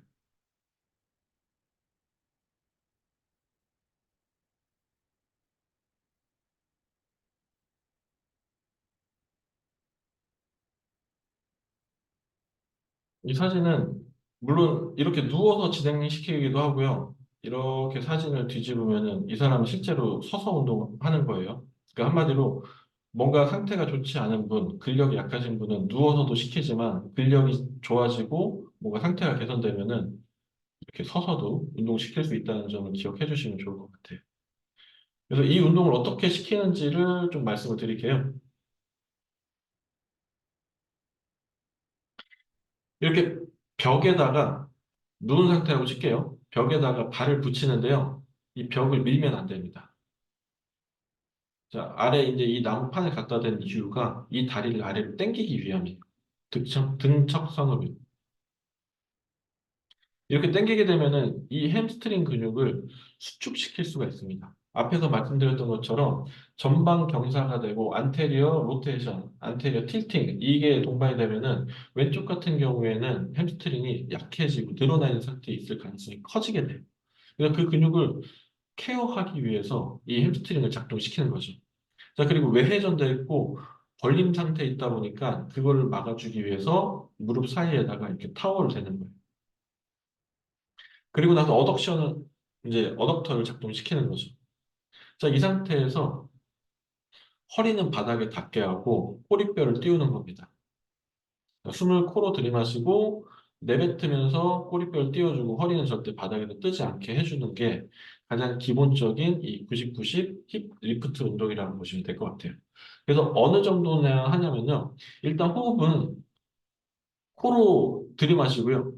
이 사진은 물론 이렇게 누워서 진행시키기도 하고요. 이렇게 사진을 뒤집으면은 이 사람은 실제로 서서 운동하는 거예요. 그러니까 한마디로 뭔가 상태가 좋지 않은 분, 근력이 약하신 분은 누워서도 시키지만 근력이 좋아지고 뭔가 상태가 개선되면은 이렇게 서서도 운동시킬 수 있다는 점을 기억해 주시면 좋을 것 같아요. 그래서 이 운동을 어떻게 시키는지를 좀 말씀을 드릴게요. 이렇게 벽에다가 누운 상태라고 칠게요. 벽에다가 발을 붙이는데요. 이 벽을 밀면 안 됩니다. 자, 아래 이제 이 나무판을 갖다 댄 이유가 이 다리를 아래로 당기기 위함이에요. 등척선으로. 이렇게 당기게 되면은 이 햄스트링 근육을 수축시킬 수가 있습니다. 앞에서 말씀드렸던 것처럼 전방 경사가 되고 안테리어 로테이션, 안테리어 틸팅 이게 동반이 되면은 왼쪽 같은 경우에는 햄스트링이 약해지고 늘어나 있는 상태에 있을 가능성이 커지게 돼요. 그래서 그 근육을 케어하기 위해서 이 햄스트링을 작동시키는 거죠. 자, 그리고 외회전돼 있고 벌림 상태에 있다 보니까 그거를 막아주기 위해서 무릎 사이에다가 이렇게 타워를 대는 거예요. 그리고 나서 어덕션은 이제 어덕터를 작동시키는 거죠. 자, 이 상태에서 허리는 바닥에 닿게 하고 꼬리뼈를 띄우는 겁니다. 숨을 코로 들이마시고 내뱉으면서 꼬리뼈를 띄워주고 허리는 절대 바닥에서 뜨지 않게 해주는 게 가장 기본적인 이 90-90 힙 리프트 운동이라고 보시면 될 것 같아요. 그래서 어느 정도나 하냐면요. 일단 호흡은 코로 들이마시고요.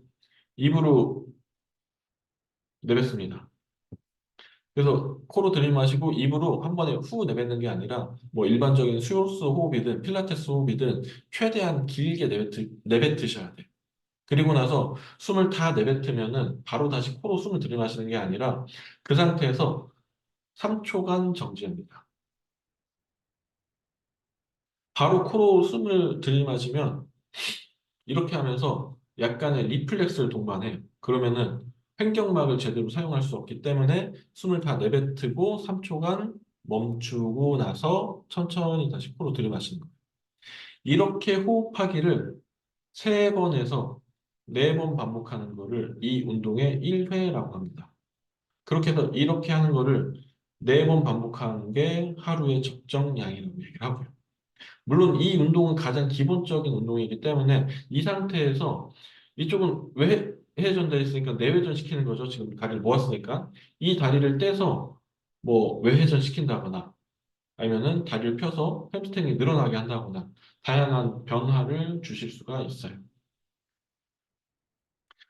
입으로 내뱉습니다. 그래서 코로 들이마시고 입으로 한 번에 후 내뱉는 게 아니라 뭐 일반적인 스로스 호흡이든 필라테스 호흡이든 최대한 길게 내뱉으셔야 돼요. 그리고 나서 숨을 다 내뱉으면은 바로 다시 코로 숨을 들이마시는 게 아니라 그 상태에서 3초간 정지합니다. 바로 코로 숨을 들이마시면 이렇게 하면서 약간의 리플렉스를 동반해요. 그러면은 횡격막을 제대로 사용할 수 없기 때문에 숨을 다 내뱉고 3초간 멈추고 나서 천천히 다시 코로 들이마시는 거예요. 이렇게 호흡하기를 3번에서 4번 반복하는 거를 이 운동의 1회라고 합니다. 그렇게 해서 이렇게 하는 거를 4번 반복하는 게 하루의 적정량이라고 얘기를 하고요. 물론 이 운동은 가장 기본적인 운동이기 때문에 이 상태에서 이쪽은 외회전되어 있으니까 내회전 시키는 거죠. 지금 다리를 모았으니까 이 다리를 떼서 뭐 외회전 시킨다거나 아니면은 다리를 펴서 햄스트링이 늘어나게 한다거나 다양한 변화를 주실 수가 있어요.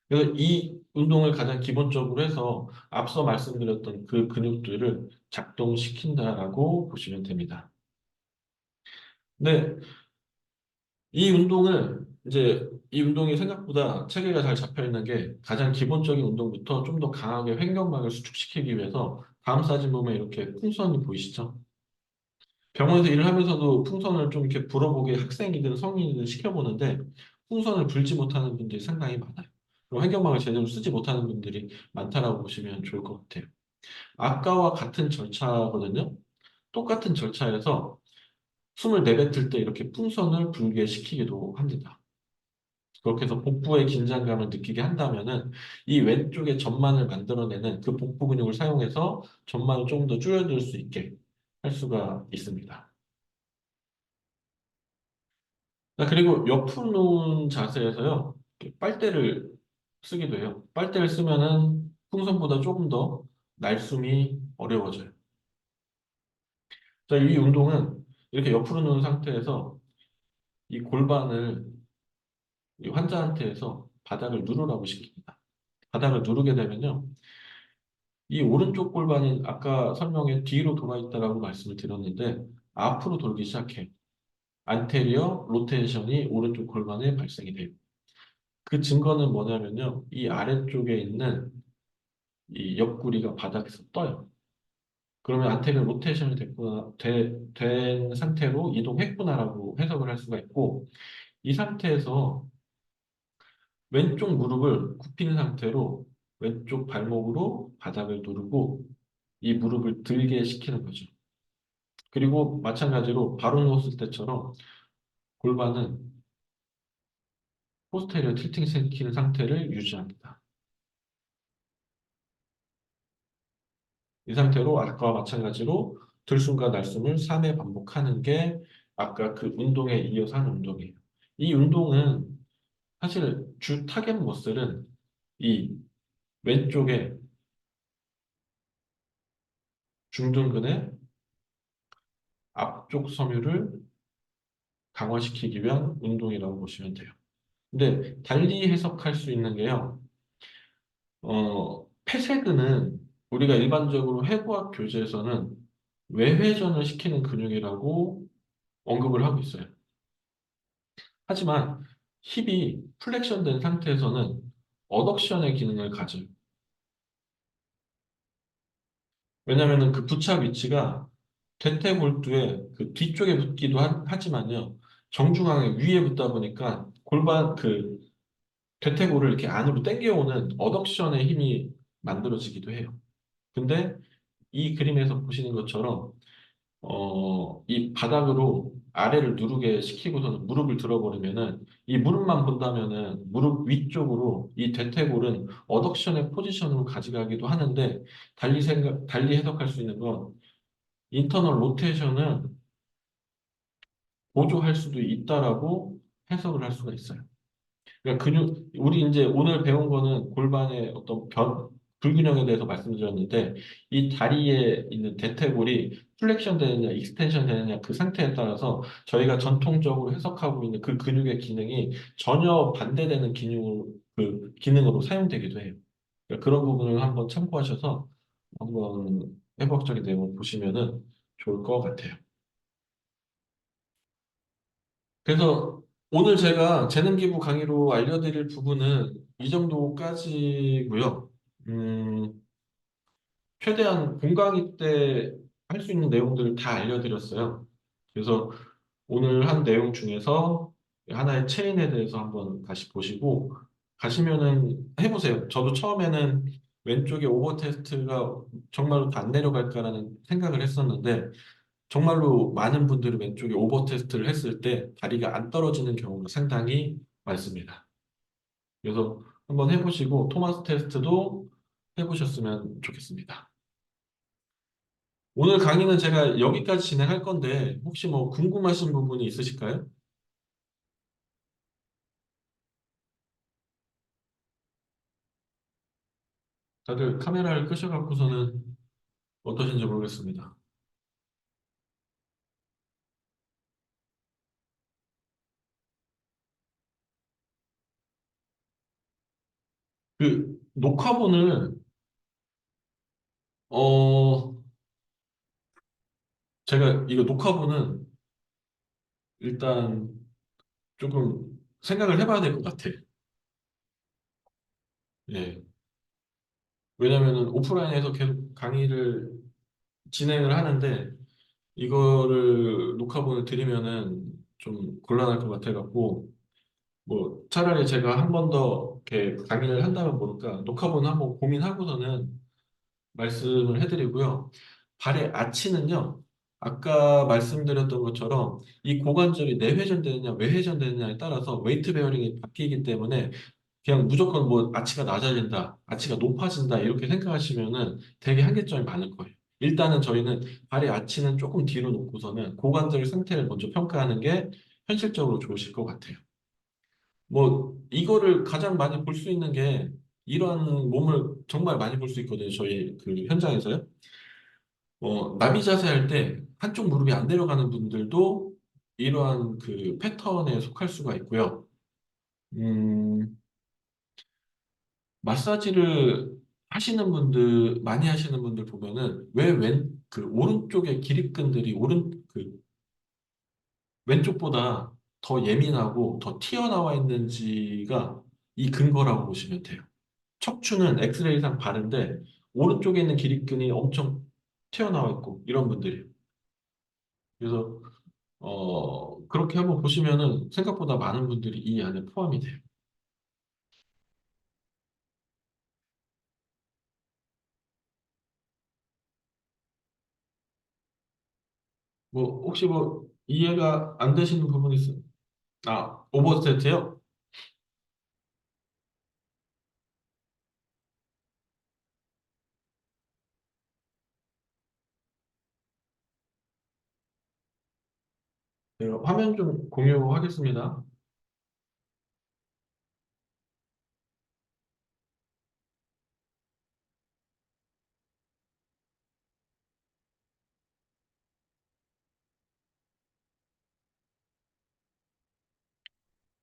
그래서 이 운동을 가장 기본적으로 해서 앞서 말씀드렸던 그 근육들을 작동시킨다라고 보시면 됩니다. 네, 이 운동이 생각보다 체계가 잘 잡혀 있는 게 가장 기본적인 운동부터 좀 더 강하게 횡격막을 수축시키기 위해서 다음 사진 보면 이렇게 풍선이 보이시죠? 병원에서 일을 하면서도 풍선을 좀 이렇게 불어보게 학생이든 성인이든 시켜보는데 풍선을 불지 못하는 분들이 상당히 많아요. 그리고 횡격막을 제대로 쓰지 못하는 분들이 많다라고 보시면 좋을 것 같아요. 아까와 같은 절차거든요. 똑같은 절차에서 숨을 내뱉을 때 이렇게 풍선을 불게 시키기도 합니다. 그렇게 해서 복부의 긴장감을 느끼게 한다면은 이 왼쪽에 전만을 만들어내는 그 복부 근육을 사용해서 전만을 조금 더 줄여들 수 있게 할 수가 있습니다. 자, 그리고 옆으로 누운 자세에서요, 이렇게 빨대를 쓰기도 해요. 빨대를 쓰면은 풍선보다 조금 더 날숨이 어려워져요. 자, 이 운동은 이렇게 옆으로 누운 상태에서 이 골반을 이 환자한테서 바닥을 누르라고 시킵니다. 바닥을 누르게 되면요, 이 오른쪽 골반이 아까 설명에 뒤로 돌아 있다라고 말씀을 드렸는데 앞으로 돌기 시작해요. 안테리어 로테이션이 오른쪽 골반에 발생이 돼요. 그 증거는 뭐냐면요, 이 아래쪽에 있는 이 옆구리가 바닥에서 떠요. 그러면 안테리어 로테이션이 된 상태로 이동했구나라고 해석을 할 수가 있고, 이 상태에서 왼쪽 무릎을 굽힌 상태로 왼쪽 발목으로 바닥을 누르고 이 무릎을 들게 시키는 거죠. 그리고 마찬가지로 바로 누웠을 때처럼 골반은 포스테리어 틸팅 시키는 상태를 유지합니다. 이 상태로 아까와 마찬가지로 들숨과 날숨을 3회 반복하는 게 아까 그 운동에 이어서 하는 운동이에요. 이 운동은 사실 주 타겟 머슬은 이 왼쪽에 중둔근의 앞쪽 섬유를 강화시키기 위한 운동이라고 보시면 돼요. 근데 달리 해석할 수 있는 게요. 폐쇄근은 우리가 일반적으로 해부학 교재에서는 외회전을 시키는 근육이라고 언급을 하고 있어요. 하지만 힙이 플렉션 된 상태에서는 어덕션의 기능을 가져요. 왜냐하면 그 부착 위치가 대퇴골두의 그 뒤쪽에 붙기도 하지만요. 정중앙에 위에 붙다 보니까 골반 그 대퇴골을 이렇게 안으로 당겨오는 어덕션의 힘이 만들어지기도 해요. 근데 이 그림에서 보시는 것처럼 이 바닥으로 아래를 누르게 시키고서는 무릎을 들어버리면은 이 무릎만 본다면은 무릎 위쪽으로 이 대퇴골은 어덕션의 포지션으로 가져가기도 하는데 달리 해석할 수 있는 건 인터널 로테이션은 보조할 수도 있다라고 해석을 할 수가 있어요. 그러니까 우리 이제 오늘 배운 거는 골반의 어떤 불균형에 대해서 말씀드렸는데, 이 다리에 있는 대퇴골이 플렉션 되느냐, 익스텐션 되느냐, 그 상태에 따라서 저희가 전통적으로 해석하고 있는 그 근육의 기능이 전혀 반대되는 그 기능으로 사용되기도 해요. 그러니까 그런 부분을 한번 참고하셔서 한번 해부학적인 내용을 보시면은 좋을 것 같아요. 그래서 오늘 제가 재능기부 강의로 알려드릴 부분은 이 정도까지고요. 최대한 본강의 때 할 수 있는 내용들을 다 알려드렸어요. 그래서 오늘 한 내용 중에서 하나의 체인에 대해서 한번 다시 보시고 가시면은 해보세요. 저도 처음에는 왼쪽에 오버 테스트가 정말로 다 안 내려갈까라는 생각을 했었는데 정말로 많은 분들이 왼쪽에 오버 테스트를 했을 때 다리가 안 떨어지는 경우가 상당히 많습니다. 그래서 한번 해보시고 토마스 테스트도 해보셨으면 좋겠습니다. 오늘 강의는 제가 여기까지 진행할 건데 혹시 뭐 궁금하신 부분이 있으실까요? 다들 카메라를 끄셔갖고서는 어떠신지 모르겠습니다. 그 녹화본을 어 제가 이거 녹화본은 일단 조금 생각을 해봐야 될 것 같아. 예. 왜냐면은 오프라인에서 계속 강의를 진행을 하는데 이거를 녹화본을 드리면은 좀 곤란할 것 같아갖고 뭐 차라리 제가 한 번 더 이렇게 강의를 한다면 모를까 녹화본 한번 고민하고서는 말씀을 해드리고요. 발의 아치는요. 아까 말씀드렸던 것처럼 이 고관절이 내회전되느냐 외회전되느냐에 따라서 웨이트 베어링이 바뀌기 때문에 그냥 무조건 뭐 아치가 낮아진다, 아치가 높아진다 이렇게 생각하시면은 되게 한계점이 많을 거예요. 일단은 저희는 발의 아치는 조금 뒤로 놓고서는 고관절 상태를 먼저 평가하는 게 현실적으로 좋으실 것 같아요. 뭐 이거를 가장 많이 볼 수 있는 게 이러한 몸을 정말 많이 볼 수 있거든요. 저희 그 현장에서요. 나비 자세 할 때 한쪽 무릎이 안 내려가는 분들도 이러한 그 패턴에 속할 수가 있고요. 음, 마사지를 많이 하시는 분들 보면은 왜 그 오른쪽의 기립근들이 왼쪽보다 더 예민하고 더 튀어나와 있는지가 이 근거라고 보시면 돼요. 척추는 엑스레이상 바른데 오른쪽에 있는 기립근이 엄청 튀어나와 있고 이런 분들이 그래서 그렇게 한번 보시면은 생각보다 많은 분들이 이 안에 포함이 돼요. 뭐 혹시 뭐 이해가 안 되시는 부분이 있어요? 아, 오버스테트요? 제가 화면 좀 공유하겠습니다.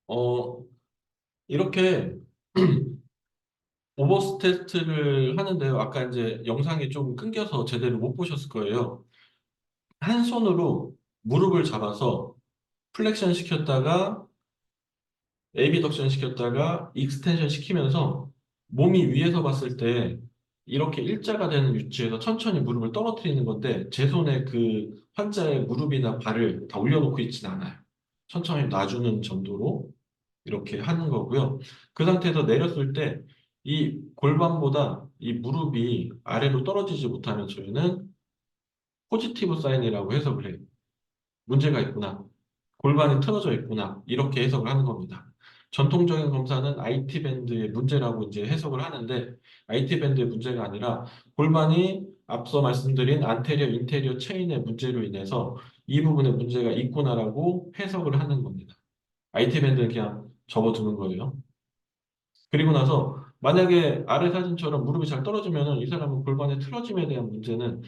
어, 이렇게 오버스테트를 하는데요. 아까 이제 영상이 좀 끊겨서 제대로 못 보셨을 거예요. 한 손으로 무릎을 잡아서 플렉션 시켰다가 에이비덕션 시켰다가 익스텐션 시키면서 몸이 위에서 봤을 때 이렇게 일자가 되는 위치에서 천천히 무릎을 떨어뜨리는 건데 제 손에 그 환자의 무릎이나 발을 다 올려놓고 있지는 않아요. 천천히 놔주는 정도로 이렇게 하는 거고요. 그 상태에서 내렸을 때 이 골반보다 이 무릎이 아래로 떨어지지 못하면 저희는 포지티브 사인이라고 해석을 해요. 문제가 있구나. 골반이 틀어져 있구나. 이렇게 해석을 하는 겁니다. 전통적인 검사는 IT 밴드의 문제라고 이제 해석을 하는데 IT 밴드의 문제가 아니라 골반이 앞서 말씀드린 안테리어, 인테리어 체인의 문제로 인해서 이 부분에 문제가 있구나라고 해석을 하는 겁니다. IT 밴드는 그냥 접어두는 거예요. 그리고 나서 만약에 아래 사진처럼 무릎이 잘 떨어지면은 이 사람은 골반의 틀어짐에 대한 문제는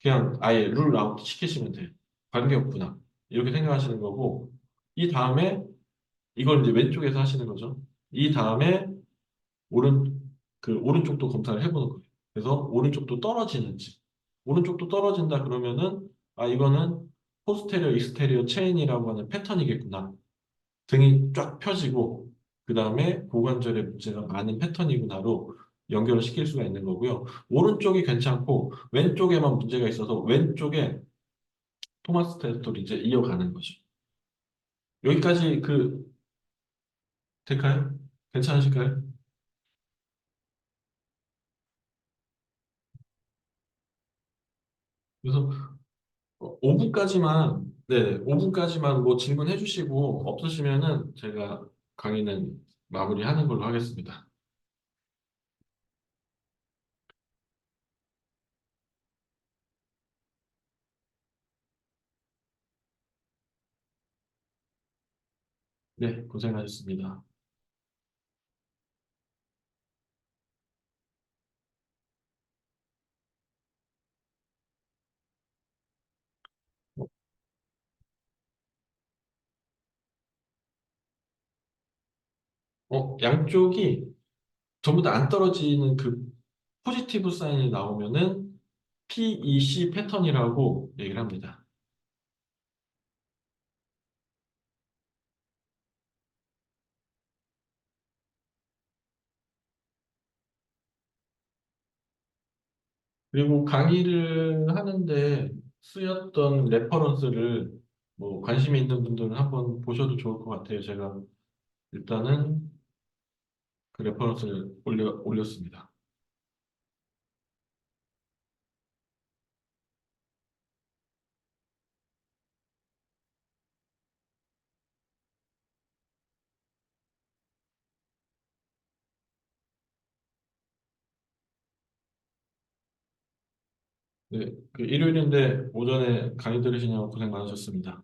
그냥 아예 룰 아웃 시키시면 돼요. 관계없구나. 이렇게 생각하시는 거고, 이 다음에 이걸 이제 왼쪽에서 하시는 거죠. 이 다음에 오른 오른쪽도 검사를 해보는 거예요. 그래서 오른쪽도 떨어지는지, 오른쪽도 떨어진다 그러면은 아 이거는 포스테리어 익스테리어 체인이라고 하는 패턴이겠구나. 등이 쫙 펴지고 그 다음에 고관절에 문제가 많은 패턴이구나로 연결을 시킬 수가 있는 거고요. 오른쪽이 괜찮고 왼쪽에만 문제가 있어서 왼쪽에 토마스 테스토를 이제 이어가는 거죠. 여기까지 될까요? 괜찮으실까요? 그래서 5분까지만, 네, 5분까지만 뭐 질문해 주시고 없으시면은 제가 강의는 마무리하는 걸로 하겠습니다. 네, 고생하셨습니다. 양쪽이 전부 다 안 떨어지는 그 포지티브 사인이 나오면은 PEC 패턴이라고 얘기를 합니다. 그리고 강의를 하는데 쓰였던 레퍼런스를 뭐 관심이 있는 분들은 한번 보셔도 좋을 것 같아요. 제가 일단은 그 레퍼런스를 올렸습니다. 네, 그 일요일인데 오전에 강의 들으시냐고 고생 많으셨습니다.